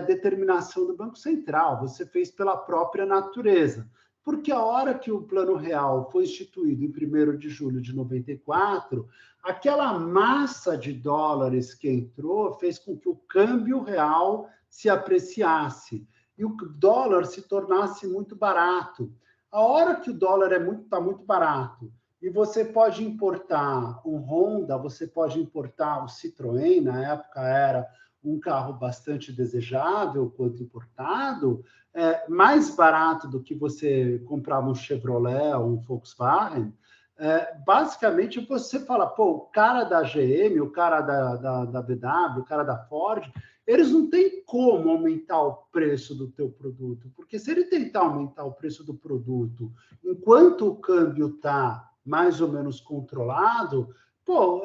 determinação do Banco Central, você fez pela própria natureza. Porque a hora que o Plano Real foi instituído em 1º de julho de 94, aquela massa de dólares que entrou fez com que o câmbio real se apreciasse e o dólar se tornasse muito barato. A hora que o dólar está muito barato e você pode importar um Honda, você pode importar o Citroën, na época era um carro bastante desejável quanto importado, mais barato do que você comprava um Chevrolet ou um Volkswagen, basicamente você fala, pô, o cara da GM, o cara da VW, o cara da Ford, eles não têm como aumentar o preço do teu produto, porque se ele tentar aumentar o preço do produto enquanto o câmbio está mais ou menos controlado, pô,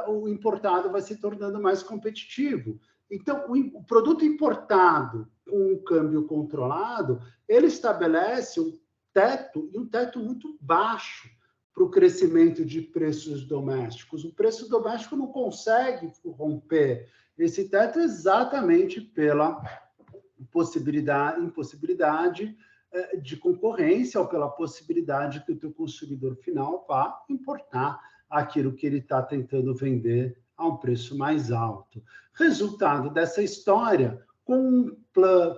o importado vai se tornando mais competitivo. Então, o produto importado com um câmbio controlado, ele estabelece um teto, e um teto muito baixo para o crescimento de preços domésticos. O preço doméstico não consegue romper esse teto exatamente pela impossibilidade de concorrência ou pela possibilidade que o teu consumidor final vá importar aquilo que ele está tentando vender a um preço mais alto. Resultado dessa história, com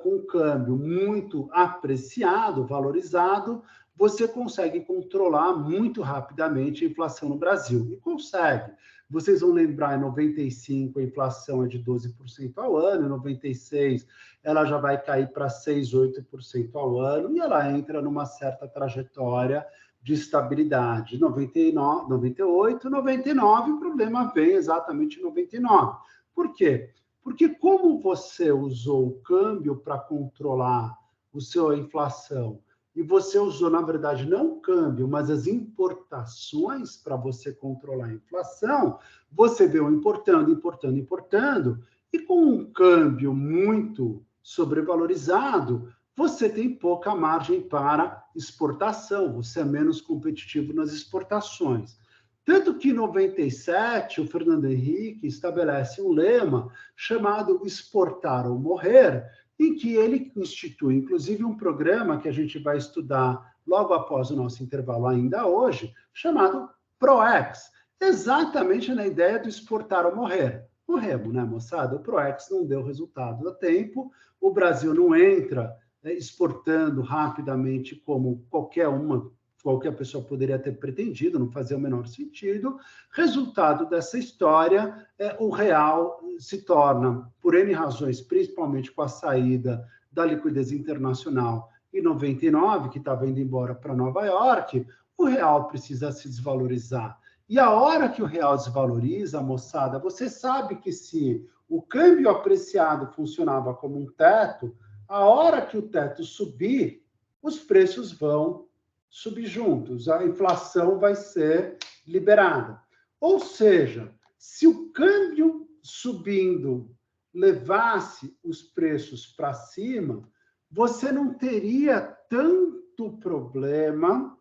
um câmbio muito apreciado, valorizado, você consegue controlar muito rapidamente a inflação no Brasil. E consegue. Vocês vão lembrar, em 95 a inflação é de 12% ao ano, em 96 ela já vai cair para 6, 8% ao ano, e ela entra numa certa trajetória de estabilidade. 99, 98, 99, o problema vem exatamente em 99. Por quê? Porque como você usou o câmbio para controlar a sua inflação, e você usou, na verdade, não o câmbio, mas as importações para você controlar a inflação, você veio importando, importando, importando, e com um câmbio muito sobrevalorizado, você tem pouca margem para exportação, você é menos competitivo nas exportações. Tanto que em 97, o Fernando Henrique estabelece um lema chamado Exportar ou Morrer, em que ele institui, inclusive, um programa que a gente vai estudar logo após o nosso intervalo ainda hoje, chamado PROEX, exatamente na ideia do exportar ou morrer. Morremos, né, moçada? O PROEX não deu resultado a tempo, o Brasil não entra exportando rapidamente como qualquer pessoa poderia ter pretendido, não fazia o menor sentido. Resultado dessa história, o real se torna, por N razões, principalmente com a saída da liquidez internacional em 99, que estava indo embora para Nova York, o real precisa se desvalorizar. E a hora que o real desvaloriza, moçada, você sabe que se o câmbio apreciado funcionava como um teto, a hora que o teto subir, os preços vão subir juntos, a inflação vai ser liberada. Ou seja, se o câmbio subindo levasse os preços para cima, você não teria tanto problema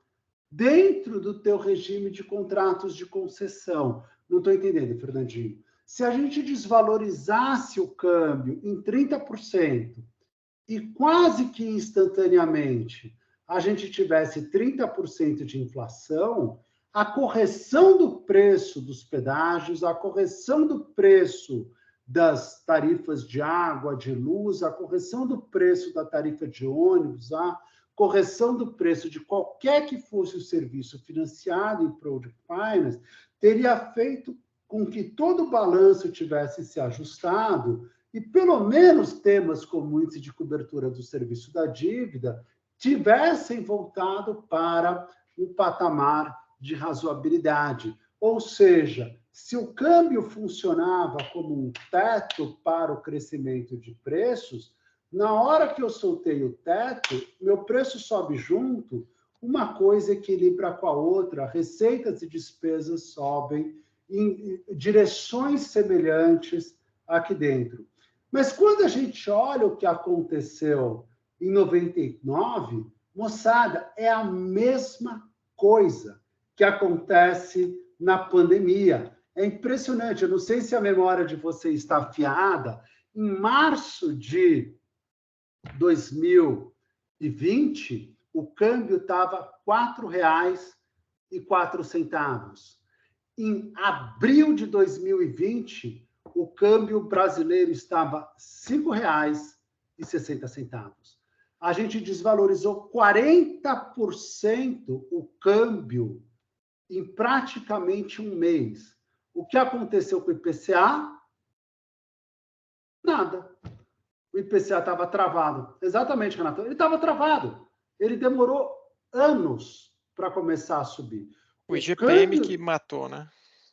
dentro do teu regime de contratos de concessão. Não estou entendendo, Fernandinho. Se a gente desvalorizasse o câmbio em 30% e quase que instantaneamente a gente tivesse 30% de inflação, a correção do preço dos pedágios, a correção do preço das tarifas de água, de luz, a correção do preço da tarifa de ônibus, a correção do preço de qualquer que fosse o serviço financiado em Project Finance, teria feito com que todo o balanço tivesse se ajustado e pelo menos temas como índice de cobertura do serviço da dívida tivessem voltado para um patamar de razoabilidade. Ou seja, se o câmbio funcionava como um teto para o crescimento de preços, na hora que eu soltei o teto, meu preço sobe junto, uma coisa equilibra com a outra, receitas e despesas sobem em direções semelhantes aqui dentro. Mas quando a gente olha o que aconteceu em 99, moçada, é a mesma coisa que acontece na pandemia. É impressionante, eu não sei se a memória de vocês está afiada. Em março de 2020, o câmbio estava R$ 4,04. Em abril de 2020, o câmbio brasileiro estava R$ 5,60. A gente desvalorizou 40% o câmbio em praticamente um mês. O que aconteceu com o IPCA? Nada. O IPCA estava travado. Exatamente, Renato. Ele estava travado. Ele demorou anos para começar a subir. O IGPM que matou, né?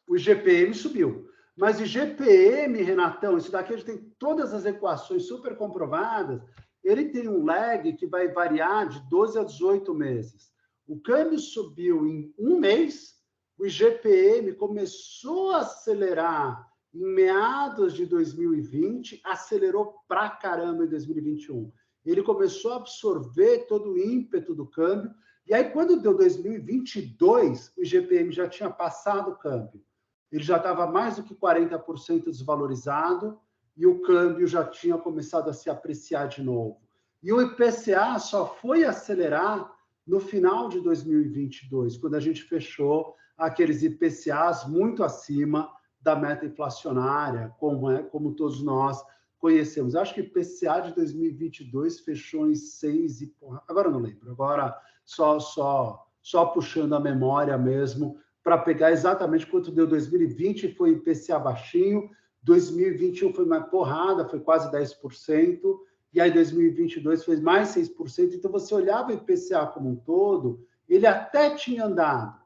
O IGPM subiu. Mas o IGPM, Renatão, isso daqui a gente tem todas as equações super comprovadas, ele tem um lag que vai variar de 12 a 18 meses. O câmbio subiu em um mês, o IGPM começou a acelerar em meados de 2020, acelerou pra caramba em 2021. Ele começou a absorver todo o ímpeto do câmbio, e aí quando deu 2022, o IGPM já tinha passado o câmbio. Ele já estava mais do que 40% desvalorizado e o câmbio já tinha começado a se apreciar de novo. E o IPCA só foi acelerar no final de 2022, quando a gente fechou aqueles IPCAs muito acima da meta inflacionária, como todos nós conhecemos. Acho que o IPCA de 2022 fechou em 6 e... Agora eu não lembro, agora só puxando a memória mesmo, para pegar exatamente quanto deu 2020, foi IPCA baixinho, 2021 foi uma porrada, foi quase 10%, e aí 2022 fez mais 6%, então você olhava o IPCA como um todo, ele até tinha andado,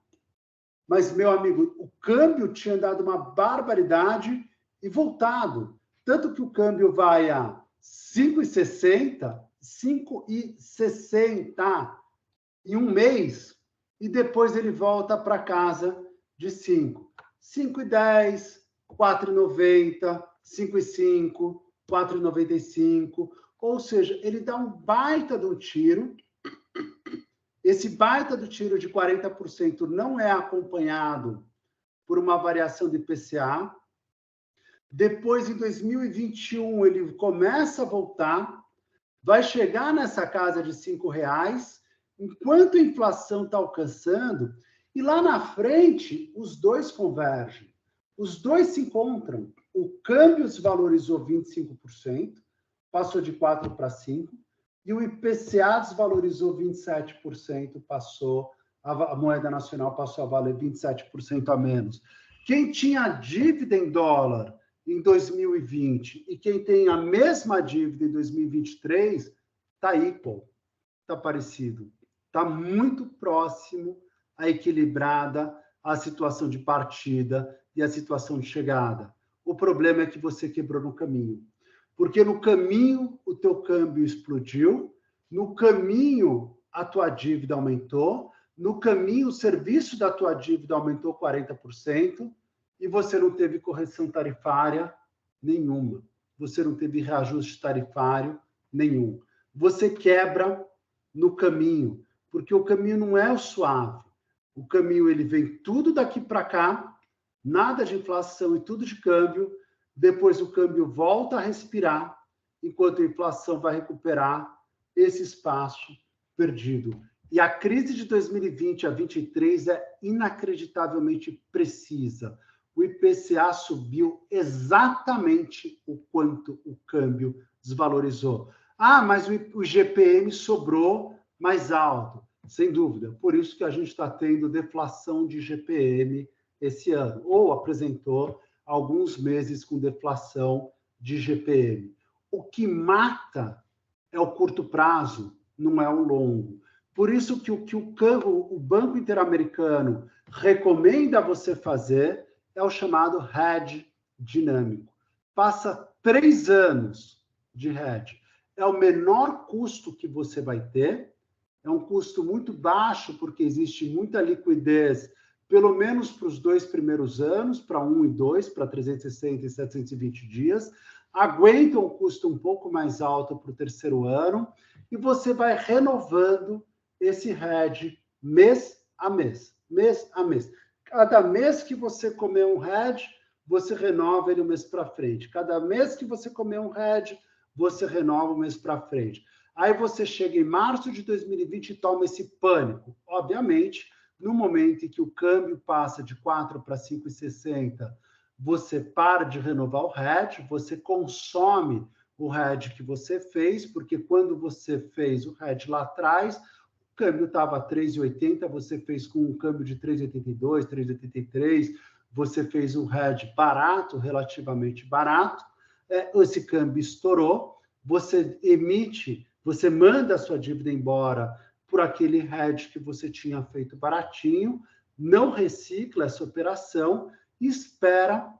mas, meu amigo, o câmbio tinha dado uma barbaridade e voltado. Tanto que o câmbio vai a 5,60, 5,60 em um mês, e depois ele volta para casa de 5. 5,10, 4,90, 5,5, 4,95. Ou seja, ele dá um baita do tiro. Esse baita do tiro de 40% não é acompanhado por uma variação de IPCA. Depois, em 2021, ele começa a voltar, vai chegar nessa casa de R$5, enquanto a inflação está alcançando, e lá na frente, os dois convergem. Os dois se encontram. O câmbio desvalorizou 25%, passou de 4 para 5%, e o IPCA desvalorizou 27%, a moeda nacional passou a valer 27% a menos. Quem tinha dívida em dólar em 2020 e quem tem a mesma dívida em 2023, está equal, está parecido. Está muito próximo a equilibrada a situação de partida e a situação de chegada. O problema é que você quebrou no caminho. Porque no caminho o teu câmbio explodiu, no caminho a tua dívida aumentou, no caminho o serviço da tua dívida aumentou 40% e você não teve correção tarifária nenhuma. Você não teve reajuste tarifário nenhum. Você quebra no caminho, porque o caminho não é o suave. O caminho ele vem tudo daqui para cá, nada de inflação e tudo de câmbio. Depois o câmbio volta a respirar, enquanto a inflação vai recuperar esse espaço perdido. E a crise de 2020 a 2023 é inacreditavelmente precisa. O IPCA subiu exatamente o quanto o câmbio desvalorizou. Ah, mas o GPM sobrou mais alto. Sem dúvida. Por isso que a gente está tendo deflação de GPM esse ano. Ou apresentou alguns meses com deflação de GPM. O que mata é o curto prazo, não é o longo. Por isso que o Banco Interamericano recomenda você fazer é o chamado hedge dinâmico. Passa 3 anos de hedge. É o menor custo que você vai ter, é um custo muito baixo, porque existe muita liquidez, pelo menos para os 2 primeiros anos, para 1 e 2, para 360 e 720 dias, aguenta um custo um pouco mais alto para o terceiro ano, e você vai renovando esse hedge mês a mês, mês a mês. Cada mês que você comer um hedge, você renova ele um mês para frente. Cada mês que você comer um hedge, você renova um mês para frente. Aí você chega em março de 2020 e toma esse pânico. Obviamente, no momento em que o câmbio passa de 4 para 5,60, você para de renovar o hedge, você consome o hedge que você fez, porque quando você fez o hedge lá atrás, o câmbio estava 3,80, você fez com um câmbio de 3,82, 3,83, você fez um hedge barato, relativamente barato, esse câmbio estourou, você emite, você manda a sua dívida embora por aquele hedge que você tinha feito baratinho, não recicla essa operação e espera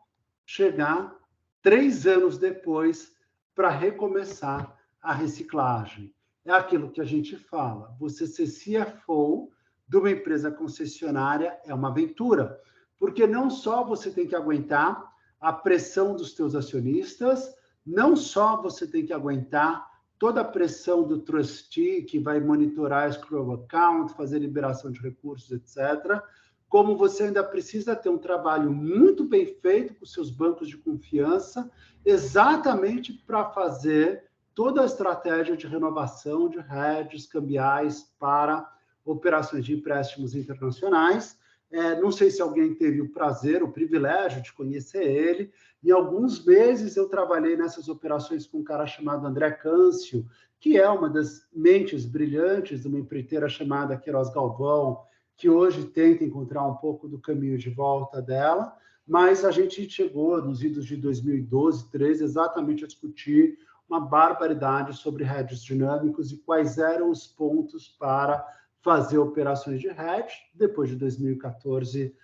chegar 3 anos depois para recomeçar a reciclagem. É aquilo que a gente fala, você ser CFO de uma empresa concessionária é uma aventura, porque não só você tem que aguentar a pressão dos teus acionistas, não só você tem que aguentar toda a pressão do trustee, que vai monitorar a escrow account, fazer liberação de recursos, etc., como você ainda precisa ter um trabalho muito bem feito com seus bancos de confiança, exatamente para fazer toda a estratégia de renovação de hedges cambiais para operações de empréstimos internacionais. Não sei se alguém teve o prazer, o privilégio de conhecer ele. Em alguns meses eu trabalhei nessas operações com um cara chamado André Câncio, que é uma das mentes brilhantes de uma empreiteira chamada Queiroz Galvão, que hoje tenta encontrar um pouco do caminho de volta dela, mas a gente chegou nos idos de 2012, 2013, exatamente a discutir uma barbaridade sobre hedges dinâmicos e quais eram os pontos para fazer operações de hedge. Depois de 2014,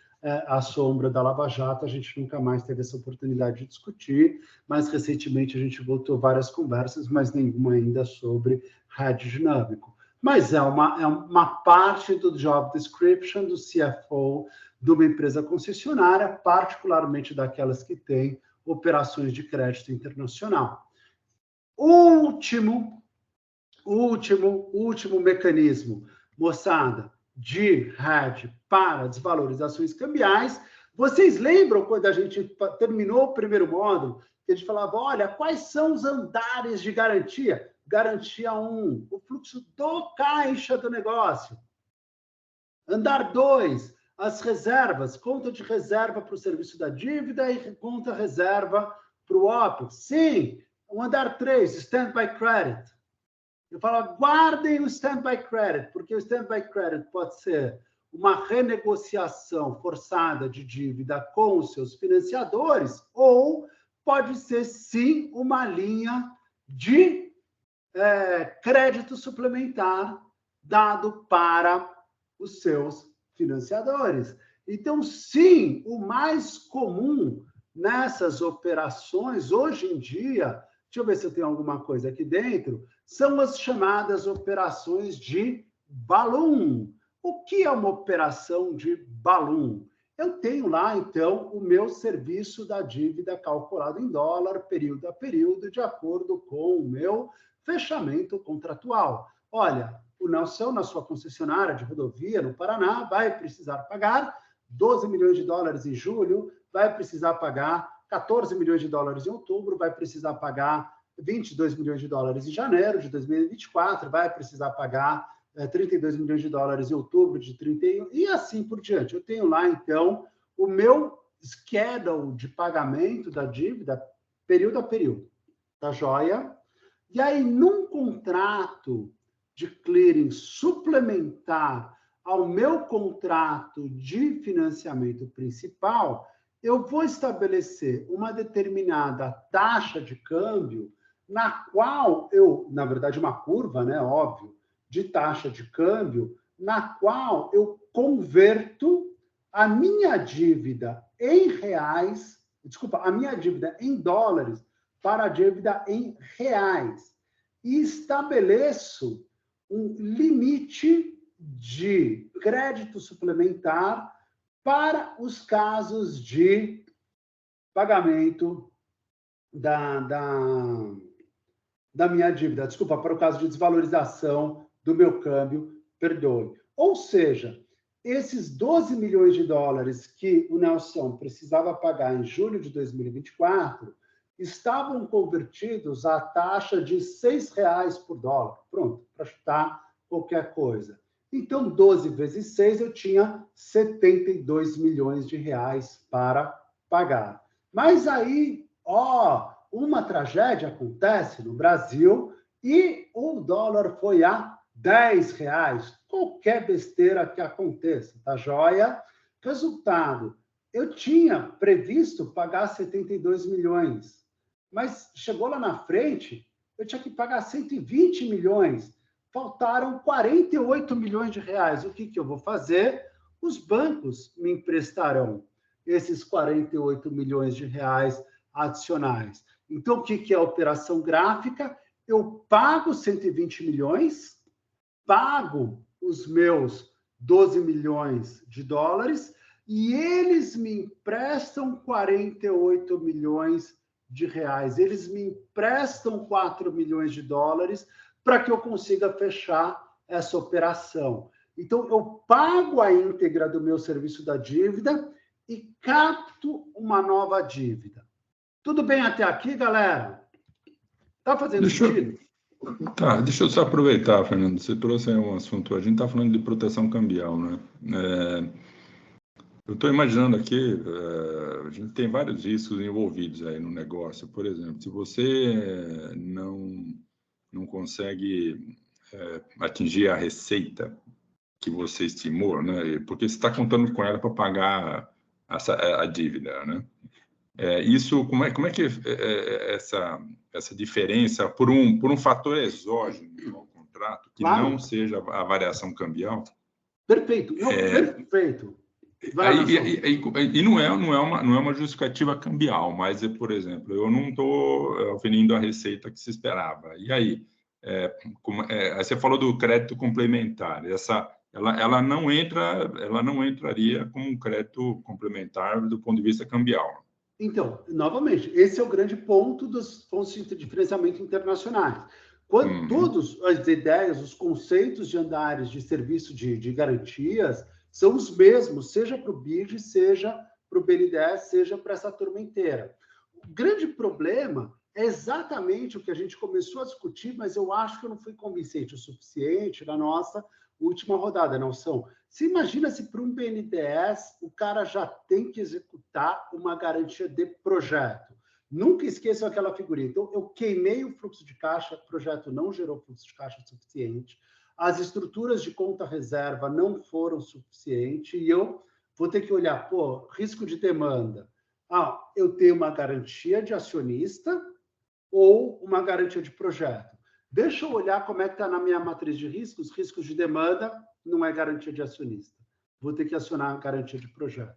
à sombra da Lava Jato, a gente nunca mais teve essa oportunidade de discutir, mas recentemente a gente voltou várias conversas, mas nenhuma ainda sobre hedge dinâmico. Mas é uma parte do job description do CFO de uma empresa concessionária, particularmente daquelas que têm operações de crédito internacional. Último mecanismo, moçada, de hedge para desvalorizações cambiais. Vocês lembram quando a gente terminou o primeiro módulo, que a gente falava, olha, quais são os andares de garantia? Garantia 1, o fluxo do caixa do negócio. Andar 2, as reservas, conta de reserva para o serviço da dívida e conta reserva para o OPEX. Sim, o andar 3, stand-by credit. Eu falo, guardem o stand-by credit, porque o stand-by credit pode ser uma renegociação forçada de dívida com os seus financiadores, ou pode ser, sim, uma linha de crédito suplementar dado para os seus financiadores. Então, sim, o mais comum nessas operações, hoje em dia, deixa eu ver se eu tenho alguma coisa aqui dentro, são as chamadas operações de balloon. O que é uma operação de balloon? Eu tenho lá, então, o meu serviço da dívida calculado em dólar, período a período, de acordo com o meu fechamento contratual. Olha, o Nelson, na sua concessionária de rodovia no Paraná, vai precisar pagar 12 milhões de dólares em julho, vai precisar pagar 14 milhões de dólares em outubro, vai precisar pagar 22 milhões de dólares em janeiro de 2024, vai precisar pagar 32 milhões de dólares em outubro de 31, e assim por diante. Eu tenho lá, então, o meu schedule de pagamento da dívida período a período. Tá joia? E aí, num contrato de clearing suplementar ao meu contrato de financiamento principal, eu vou estabelecer uma determinada taxa de câmbio na qual eu, na verdade, uma curva, né, óbvio, de taxa de câmbio, na qual eu converto a minha dívida em reais, a minha dívida em dólares para a dívida em reais e estabeleço um limite de crédito suplementar para os casos de pagamento da minha dívida, para o caso de desvalorização do meu câmbio, perdoe. Ou seja, esses 12 milhões de dólares que o Nelson precisava pagar em julho de 2024 estavam convertidos à taxa de R$6 por dólar. Pronto, para chutar qualquer coisa. Então, 12 vezes 6, eu tinha 72 milhões de reais para pagar. Mas aí, uma tragédia acontece no Brasil e o dólar foi a R$10. Qualquer besteira que aconteça, tá joia? Resultado, eu tinha previsto pagar 72 milhões, mas chegou lá na frente, eu tinha que pagar 120 milhões. Faltaram 48 milhões de reais. O que eu vou fazer? Os bancos me emprestarão esses 48 milhões de reais adicionais. Então, o que é a operação gráfica? Eu pago 120 milhões, pago os meus 12 milhões de dólares e eles me emprestam 48 milhões de reais. Eles me emprestam 4 milhões de dólares para que eu consiga fechar essa operação. Então, eu pago a íntegra do meu serviço da dívida e capto uma nova dívida. Tudo bem até aqui, galera? Está fazendo sentido? Tá, deixa eu só aproveitar, Fernando. Você trouxe aí um assunto, a gente está falando de proteção cambial, né? Eu estou imaginando aqui, a gente tem vários riscos envolvidos aí no negócio. Por exemplo, se você não consegue atingir a receita que você estimou, né? Porque você está contando com ela para pagar a dívida, né? Isso, como é que essa diferença por um fator exógeno no contrato que Claro. não seja a variação cambial? Perfeito. Não, perfeito. E não é uma justificativa cambial, mas, por exemplo, eu não estou oferindo a receita que se esperava. E aí? Aí você falou do crédito complementar. Ela não entraria como um crédito complementar do ponto de vista cambial. Então, novamente, esse é o grande ponto dos pontos de financiamento internacionais. Quando todas as ideias, os conceitos de andares de serviço de garantias são os mesmos, seja para o BID, seja para o BNDES, seja para essa turma inteira. O grande problema é exatamente o que a gente começou a discutir, mas eu acho que eu não fui convincente o suficiente na nossa última rodada, Nelson. Você imagina se para um BNDES o cara já tem que executar uma garantia de projeto. Nunca esqueçam aquela figurinha. Então, eu queimei o fluxo de caixa, o projeto não gerou fluxo de caixa suficiente, as estruturas de conta reserva não foram suficientes e eu vou ter que olhar, risco de demanda. Eu tenho uma garantia de acionista ou uma garantia de projeto. Deixa eu olhar como é que está na minha matriz de riscos. Riscos de demanda não é garantia de acionista. Vou ter que acionar a garantia de projeto.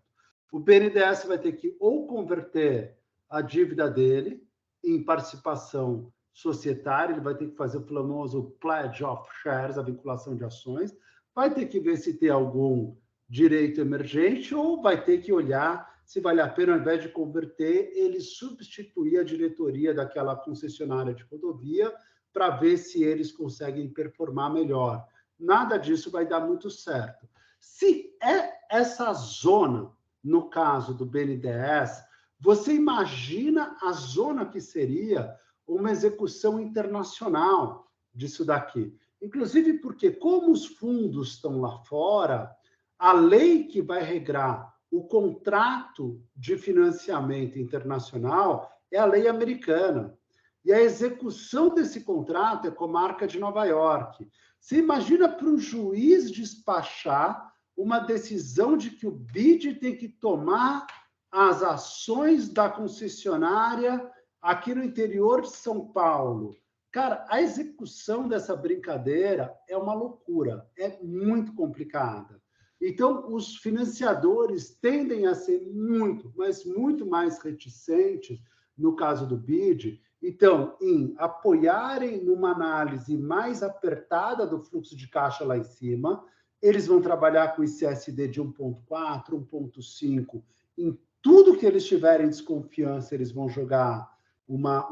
O BNDES vai ter que ou converter a dívida dele em participação societária, ele vai ter que fazer o famoso pledge of shares, a vinculação de ações, vai ter que ver se tem algum direito emergente ou vai ter que olhar se vale a pena, ao invés de converter, ele substituir a diretoria daquela concessionária de rodovia para ver se eles conseguem performar melhor. Nada disso vai dar muito certo. Se é essa zona, no caso do BNDES, você imagina a zona que seria uma execução internacional disso daqui. Inclusive porque, como os fundos estão lá fora, a lei que vai regrar o contrato de financiamento internacional é a lei americana. E a execução desse contrato é comarca de Nova York. Você imagina para um juiz despachar uma decisão de que o BID tem que tomar as ações da concessionária aqui no interior de São Paulo. Cara, a execução dessa brincadeira é uma loucura, é muito complicada. Então, os financiadores tendem a ser muito, mas muito mais reticentes, no caso do BID, então, em apoiarem numa análise mais apertada do fluxo de caixa lá em cima, eles vão trabalhar com esse ICSD de 1,4, 1,5. Em tudo que eles tiverem desconfiança, eles vão jogar uma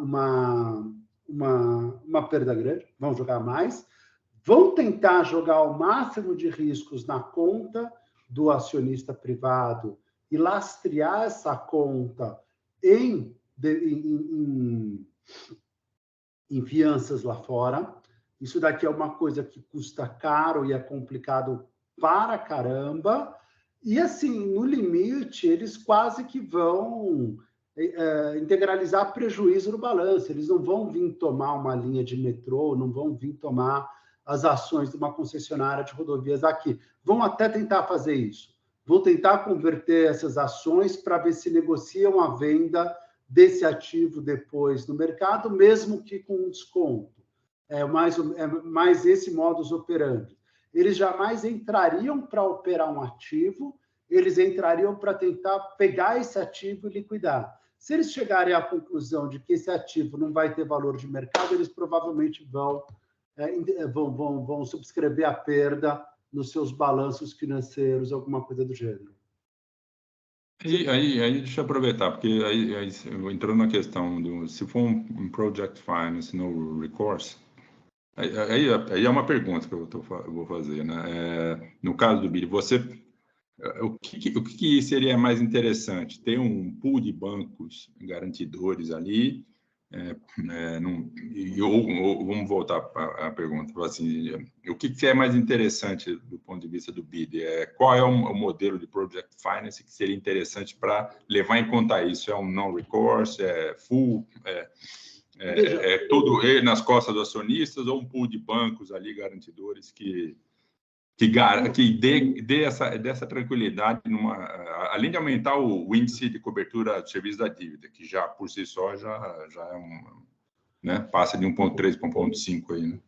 perda grande, vão jogar mais. Vão tentar jogar o máximo de riscos na conta do acionista privado e lastrear essa conta em fianças lá fora. Isso daqui é uma coisa que custa caro e é complicado para caramba. E, assim, no limite, eles quase que vão integralizar prejuízo no balanço. Eles não vão vir tomar uma linha de metrô, não vão vir tomar as ações de uma concessionária de rodovias aqui. Vão até tentar fazer isso. Vão tentar converter essas ações para ver se negociam a venda desse ativo depois no mercado, mesmo que com um desconto. É mais esse modus operandi. Eles jamais entrariam para operar um ativo, eles entrariam para tentar pegar esse ativo e liquidar. Se eles chegarem à conclusão de que esse ativo não vai ter valor de mercado, eles provavelmente vão subscrever a perda nos seus balanços financeiros, alguma coisa do gênero. E aí deixa eu aproveitar, porque aí entrando na questão se for um project finance no recourse, aí é uma pergunta que eu vou fazer, né? No caso do BID, o que seria mais interessante? Ter um pool de bancos garantidores ali, ou vamos voltar para a pergunta, assim, o que é mais interessante do ponto de vista do BID? Qual é o modelo de Project Finance que seria interessante para levar em conta isso? É um non-recourse, é full, todo ele nas costas dos acionistas, ou um pool de bancos ali, garantidores, que dê essa tranquilidade, além de aumentar o índice de cobertura de serviço da dívida, que já por si só já é né, passa de 1,3 para 1,5 aí, né?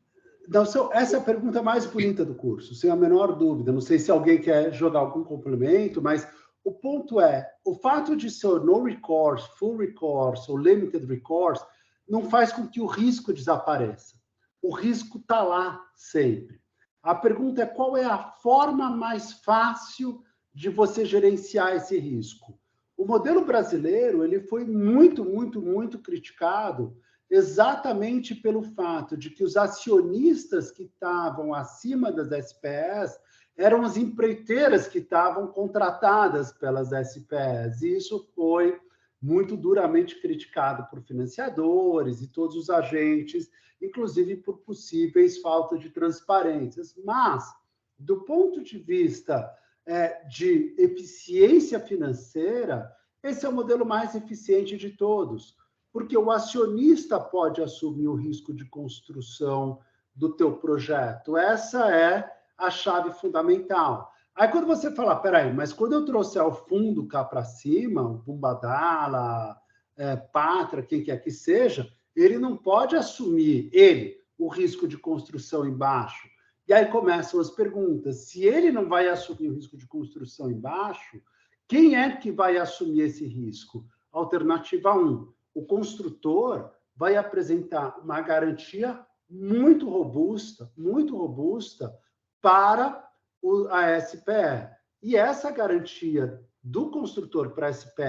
Então, essa é a pergunta mais bonita do curso, sem a menor dúvida. Não sei se alguém quer jogar algum complemento, mas o ponto é, o fato de ser no recourse, full recourse ou limited recourse não faz com que o risco desapareça. O risco está lá sempre. A pergunta é qual é a forma mais fácil de você gerenciar esse risco. O modelo brasileiro ele foi muito, muito, muito criticado exatamente pelo fato de que os acionistas que estavam acima das SPEs eram as empreiteiras que estavam contratadas pelas SPEs. E isso foi muito duramente criticado por financiadores e todos os agentes, inclusive por possíveis faltas de transparências. Mas, do ponto de vista de eficiência financeira, esse é o modelo mais eficiente de todos, porque o acionista pode assumir o risco de construção do teu projeto. Essa é a chave fundamental. Aí, quando você fala, peraí, mas quando eu trouxer o fundo cá para cima, o Mubadala, Pátria, quem quer que seja, ele não pode assumir, o risco de construção embaixo. E aí começam as perguntas. Se ele não vai assumir o risco de construção embaixo, quem é que vai assumir esse risco? Alternativa 1. O construtor vai apresentar uma garantia muito robusta para a SPE. E essa garantia do construtor para a SPE,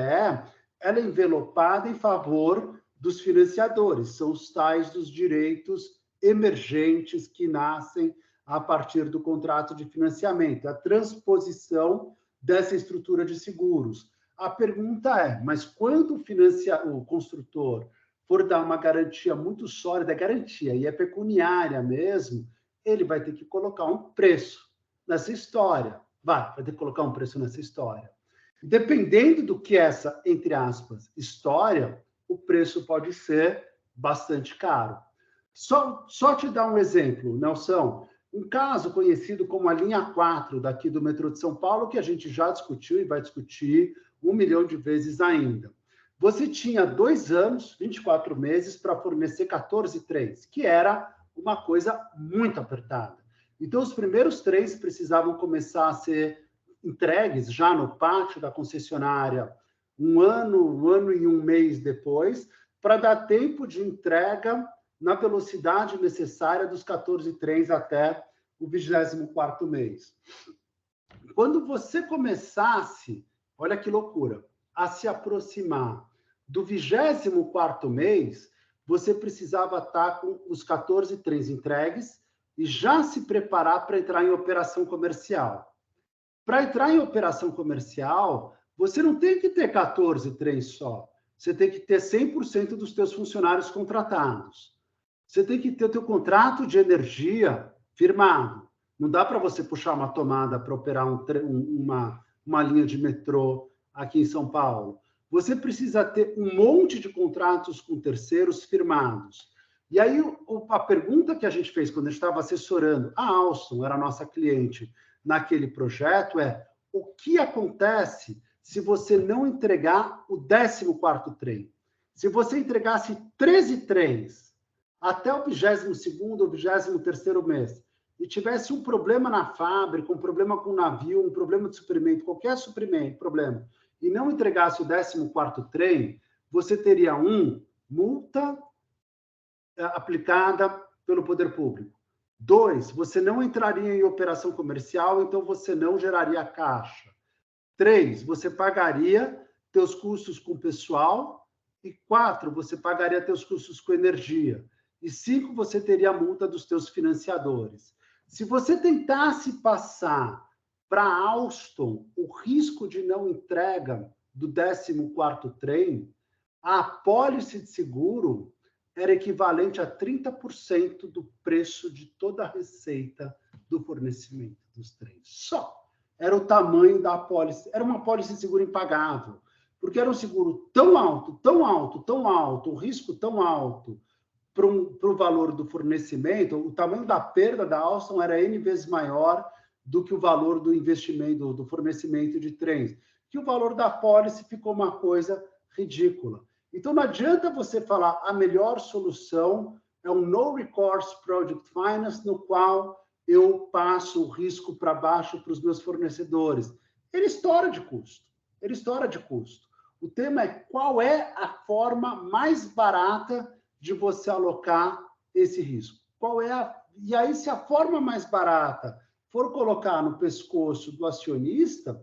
ela é envelopada em favor dos financiadores, são os tais dos direitos emergentes que nascem a partir do contrato de financiamento, a transposição dessa estrutura de seguros. A pergunta é, mas quando o construtor for dar uma garantia muito sólida, garantia, e é pecuniária mesmo, ele vai ter que colocar um preço nessa história. Vai ter que colocar um preço nessa história. Dependendo do que essa, entre aspas, história, o preço pode ser bastante caro. Só te dar um exemplo, Nelson. Um caso conhecido como a linha 4 daqui do metrô de São Paulo, que a gente já discutiu e vai discutir 1 milhão de vezes ainda. Você tinha 2 anos, 24 meses, para fornecer 14,3, que era uma coisa muito apertada. Então, os primeiros 3 precisavam começar a ser entregues já no pátio da concessionária 1 ano e 1 mês depois, para dar tempo de entrega na velocidade necessária dos 14,3 até o 24º mês. Quando você começasse, olha que loucura, a se aproximar do 24º mês, você precisava estar com os 14,3 entregues e já se preparar para entrar em operação comercial. Para entrar em operação comercial, você não tem que ter 14,3 só. Você tem que ter 100% dos teus funcionários contratados. Você tem que ter o teu contrato de energia firmado. Não dá para você puxar uma tomada para operar uma linha de metrô aqui em São Paulo. Você precisa ter um monte de contratos com terceiros firmados. E aí, a pergunta que a gente fez quando a gente estava assessorando, a Alstom era a nossa cliente naquele projeto, o que acontece se você não entregar o 14º trem? Se você entregasse 13 trens até o 22º ou 23º mês, e tivesse um problema na fábrica, um problema com o navio, um problema de suprimento, qualquer problema, e não entregasse o 14º trem, você teria multa aplicada pelo poder público. 2, você não entraria em operação comercial, então você não geraria caixa. 3, você pagaria teus custos com pessoal. E 4, você pagaria teus custos com energia. E 5, você teria a multa dos teus financiadores. Se você tentasse passar para a Alstom o risco de não entrega do 14º trem, a apólice de seguro era equivalente a 30% do preço de toda a receita do fornecimento dos trens. Só. Era o tamanho da apólice. Era uma apólice de seguro impagável, porque era um seguro tão alto, tão alto, tão alto, o risco tão alto para o valor do fornecimento, o tamanho da perda da Alstom era N vezes maior do que o valor do investimento, do fornecimento de trens, que o valor da apólice ficou uma coisa ridícula. Então, não adianta você falar a melhor solução é um no-recourse project finance, no qual eu passo o risco para baixo para os meus fornecedores. Ele estoura de custo. Ele estoura de custo. O tema é qual é a forma mais barata de você alocar esse risco. E aí, se a forma mais barata for colocar no pescoço do acionista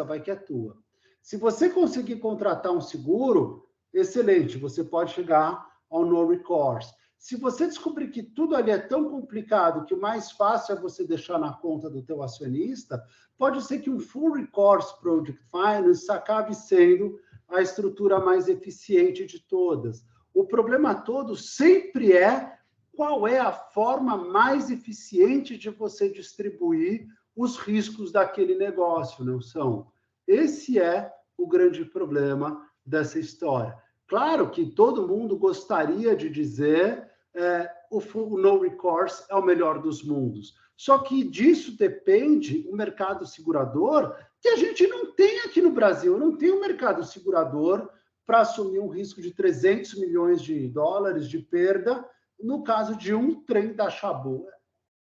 vai que é tua. Se você conseguir contratar um seguro, excelente, você pode chegar ao no recourse. Se você descobrir que tudo ali é tão complicado que o mais fácil é você deixar na conta do teu acionista, pode ser que um full recourse project finance acabe sendo a estrutura mais eficiente de todas. O problema todo sempre é qual é a forma mais eficiente de você distribuir os riscos daquele negócio, não são? Esse é o grande problema dessa história. Claro que todo mundo gostaria de dizer o no recourse é o melhor dos mundos. Só que disso depende o mercado segurador, que a gente não tem aqui no Brasil. Eu não tenho um mercado segurador para assumir um risco de 300 milhões de dólares de perda no caso de um trem da Chabu.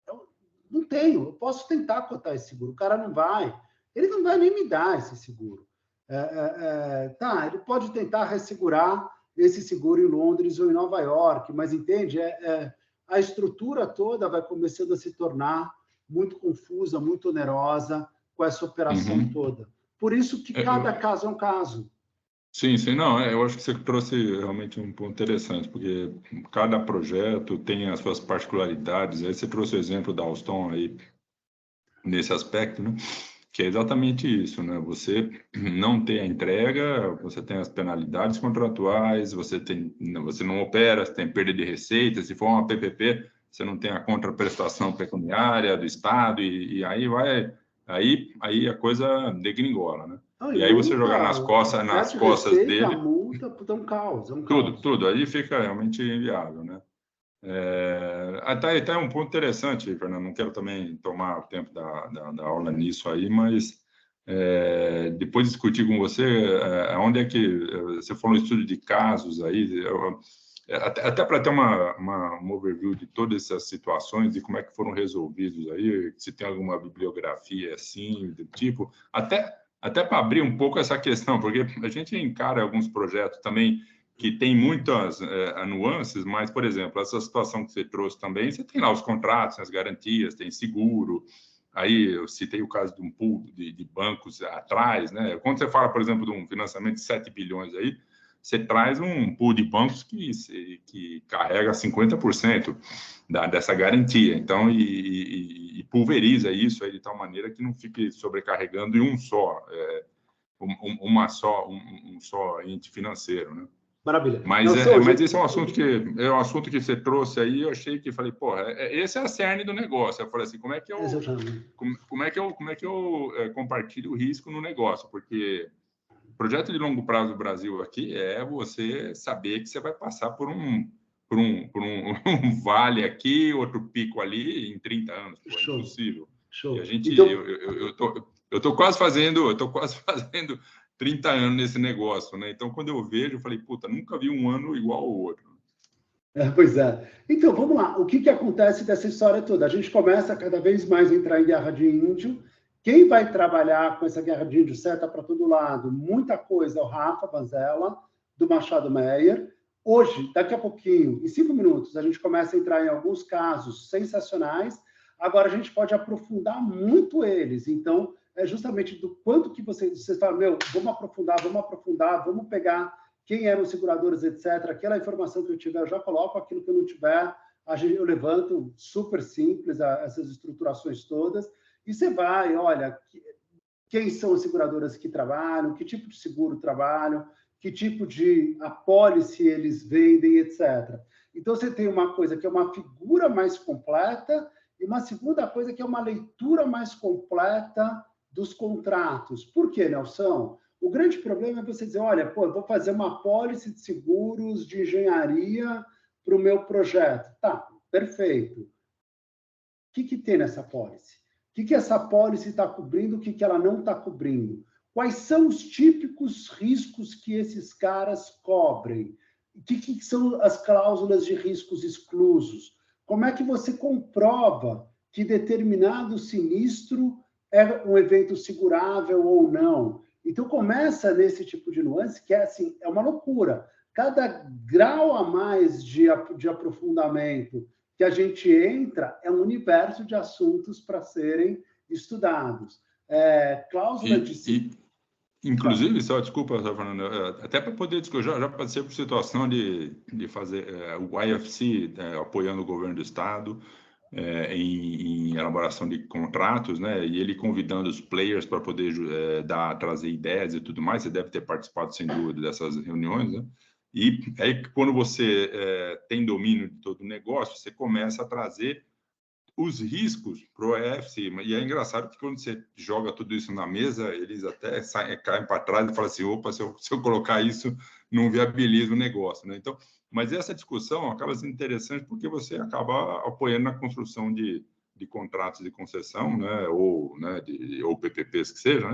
Eu não tenho. Eu posso tentar cotar esse seguro. O cara não vai. Ele não vai nem me dar esse seguro. Ele pode tentar ressegurar esse seguro em Londres ou em Nova York, mas entende? A estrutura toda vai começando a se tornar muito confusa, muito onerosa com essa operação toda. Por isso que cada caso é um caso. Sim, não, eu acho que você trouxe realmente um ponto interessante, porque cada projeto tem as suas particularidades. Aí você trouxe o exemplo da Alstom aí, nesse aspecto, né? Que é exatamente isso, né? Você não tem a entrega, você tem as penalidades contratuais, você não opera, você tem perda de receita. Se for uma PPP, você não tem a contraprestação pecuniária do Estado e aí a coisa degringola, né? E aí você jogar nas costas dele, a multa, é um caos, tudo, aí fica realmente inviável, né? Até um ponto interessante, Fernando, não quero também tomar o tempo da aula nisso aí, mas depois de discutir com você, onde é que você falou um estudo de casos aí, até para ter um overview de todas essas situações e como é que foram resolvidos aí, se tem alguma bibliografia assim, do tipo, até para abrir um pouco essa questão, porque a gente encara alguns projetos também que tem muitas nuances, mas, por exemplo, essa situação que você trouxe também, você tem lá os contratos, as garantias, tem seguro, aí eu citei o caso de um pool de bancos atrás, né? Quando você fala, por exemplo, de um financiamento de 7 bilhões aí, você traz um pool de bancos que carrega 50% dessa garantia, então, e pulveriza isso aí de tal maneira que não fique sobrecarregando em um só ente financeiro, né? Maravilha. Mas esse é um assunto que você trouxe aí, eu achei que falei, esse é a cerne do negócio. Eu falei assim, como é que eu compartilho o risco no negócio? Porque projeto de longo prazo do Brasil aqui é você saber que você vai passar por um vale aqui, outro pico ali em 30 anos. É impossível. Show. E a gente, então... eu tô quase fazendo 30 anos nesse negócio, né? Então, quando eu vejo, eu falei, nunca vi um ano igual ao outro. Pois é. Então, vamos lá. O que acontece dessa história toda? A gente começa cada vez mais a entrar em guerra de índio. Quem vai trabalhar com essa guerra de índio seta para todo lado? Muita coisa. O Rafa Vanzella, do Machado Meyer. Hoje, daqui a pouquinho, em 5 minutos, a gente começa a entrar em alguns casos sensacionais. Agora, a gente pode aprofundar muito eles. Então, é justamente do quanto que vocês falam, vamos aprofundar, vamos pegar quem eram os seguradores, etc. Aquela informação que eu tiver, eu já coloco, aquilo que eu não tiver, eu levanto, super simples, essas estruturações todas, e você vai, olha, quem são as seguradoras que trabalham, que tipo de seguro trabalham, que tipo de apólice eles vendem, etc. Então, você tem uma coisa que é uma figura mais completa e uma segunda coisa que é uma leitura mais completa dos contratos. Por quê, Nelson? O grande problema é você dizer, olha, pô, eu vou fazer uma apólice de seguros de engenharia para o meu projeto. Tá, perfeito. O que tem nessa apólice? O que essa apólice está cobrindo, o que ela não está cobrindo? Quais são os típicos riscos que esses caras cobrem? O que são as cláusulas de riscos exclusos? Como é que você comprova que determinado sinistro é um evento segurável ou não? Então, começa nesse tipo de nuance, que é assim, é uma loucura. Cada grau a mais de aprofundamento que a gente entra é um universo de assuntos para serem estudados. Cláusula de... Inclusive, só desculpa, Fernando, até para poder discutir, já passei por situação de fazer o IFC apoiando o governo do Estado em elaboração de contratos, né? E ele convidando os players para poder trazer ideias e tudo mais. Você deve ter participado, sem dúvida, dessas reuniões, né? E aí, quando você tem domínio de todo o negócio, você começa a trazer os riscos para o EFC, e é engraçado que quando você joga tudo isso na mesa, eles até caem para trás e falam assim, opa, se eu colocar isso, não viabiliza o negócio, né? Então, mas essa discussão acaba sendo interessante porque você acaba apoiando na construção de contratos de concessão, né, ou PPPs que seja,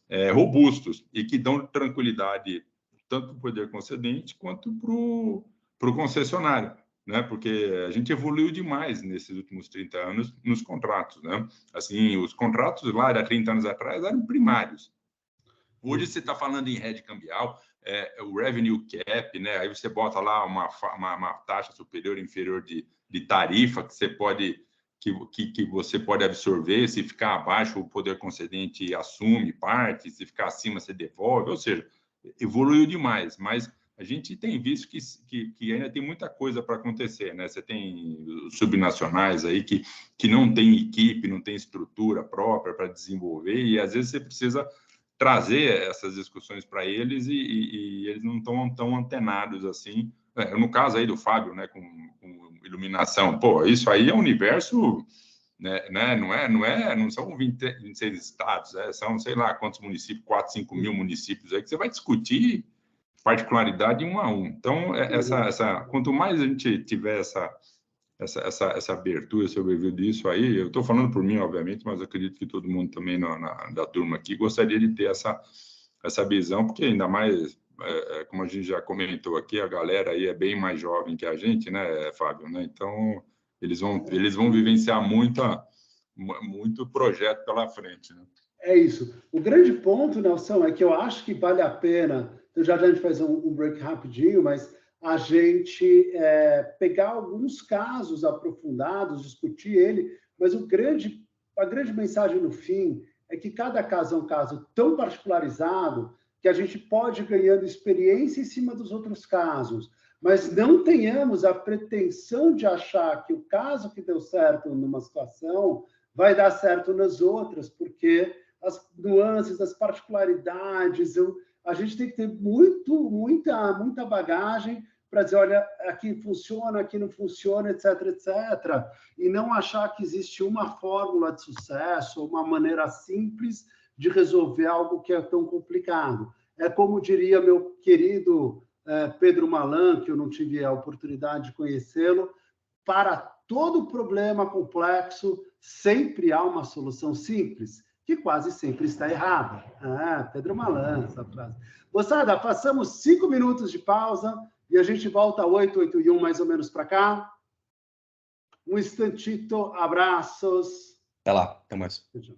né, robustos e que dão tranquilidade tanto para o poder concedente quanto para o concessionário, né? Porque a gente evoluiu demais nesses últimos 30 anos nos contratos, né? Assim, os contratos lá, há 30 anos atrás, eram primários. Hoje você está falando em rede cambial, o revenue cap, né? Aí você bota lá uma taxa superior e inferior de tarifa que você pode que você pode absorver. Se ficar abaixo, o poder concedente assume parte, se ficar acima, você devolve. Ou seja, evoluiu demais, mas a gente tem visto que ainda tem muita coisa para acontecer, né? Você tem subnacionais aí que não tem equipe, não tem estrutura própria para desenvolver, e às vezes você precisa trazer essas discussões para eles e eles não estão tão antenados assim. No caso aí do Fábio, né, com iluminação, pô, isso aí é um universo, né, não são 26 estados, são, sei lá, quantos municípios, 4, 5 mil municípios aí que você vai discutir particularidade um a um. Então, quanto mais a gente tiver essa abertura, esse overview disso aí, eu estou falando por mim, obviamente, mas acredito que todo mundo também da turma aqui gostaria de ter essa visão, porque ainda mais, como a gente já comentou aqui, a galera aí é bem mais jovem que a gente, né, Fábio? Né? Então, eles vão vivenciar muito projeto pela frente, né? É isso. O grande ponto, Nelson, é que eu acho que vale a pena, já a gente faz um break rapidinho, mas a gente pegar alguns casos aprofundados, discutir ele, mas a grande mensagem no fim é que cada caso é um caso tão particularizado que a gente pode ir ganhando experiência em cima dos outros casos, mas não tenhamos a pretensão de achar que o caso que deu certo numa situação vai dar certo nas outras, porque as nuances, as particularidades, a gente tem que ter muita bagagem para dizer, olha, aqui funciona, aqui não funciona, etc., etc., e não achar que existe uma fórmula de sucesso, uma maneira simples de resolver algo que é tão complicado. É como diria meu querido Pedro Malan, que eu não tive a oportunidade de conhecê-lo, para todo problema complexo, sempre há uma solução simples, que quase sempre está errada. Pedro Malan, essa frase. Moçada, façamos 5 minutos de pausa e a gente volta 8 e 1 mais ou menos para cá. Um instantito, abraços. Até lá, até mais. Tchau.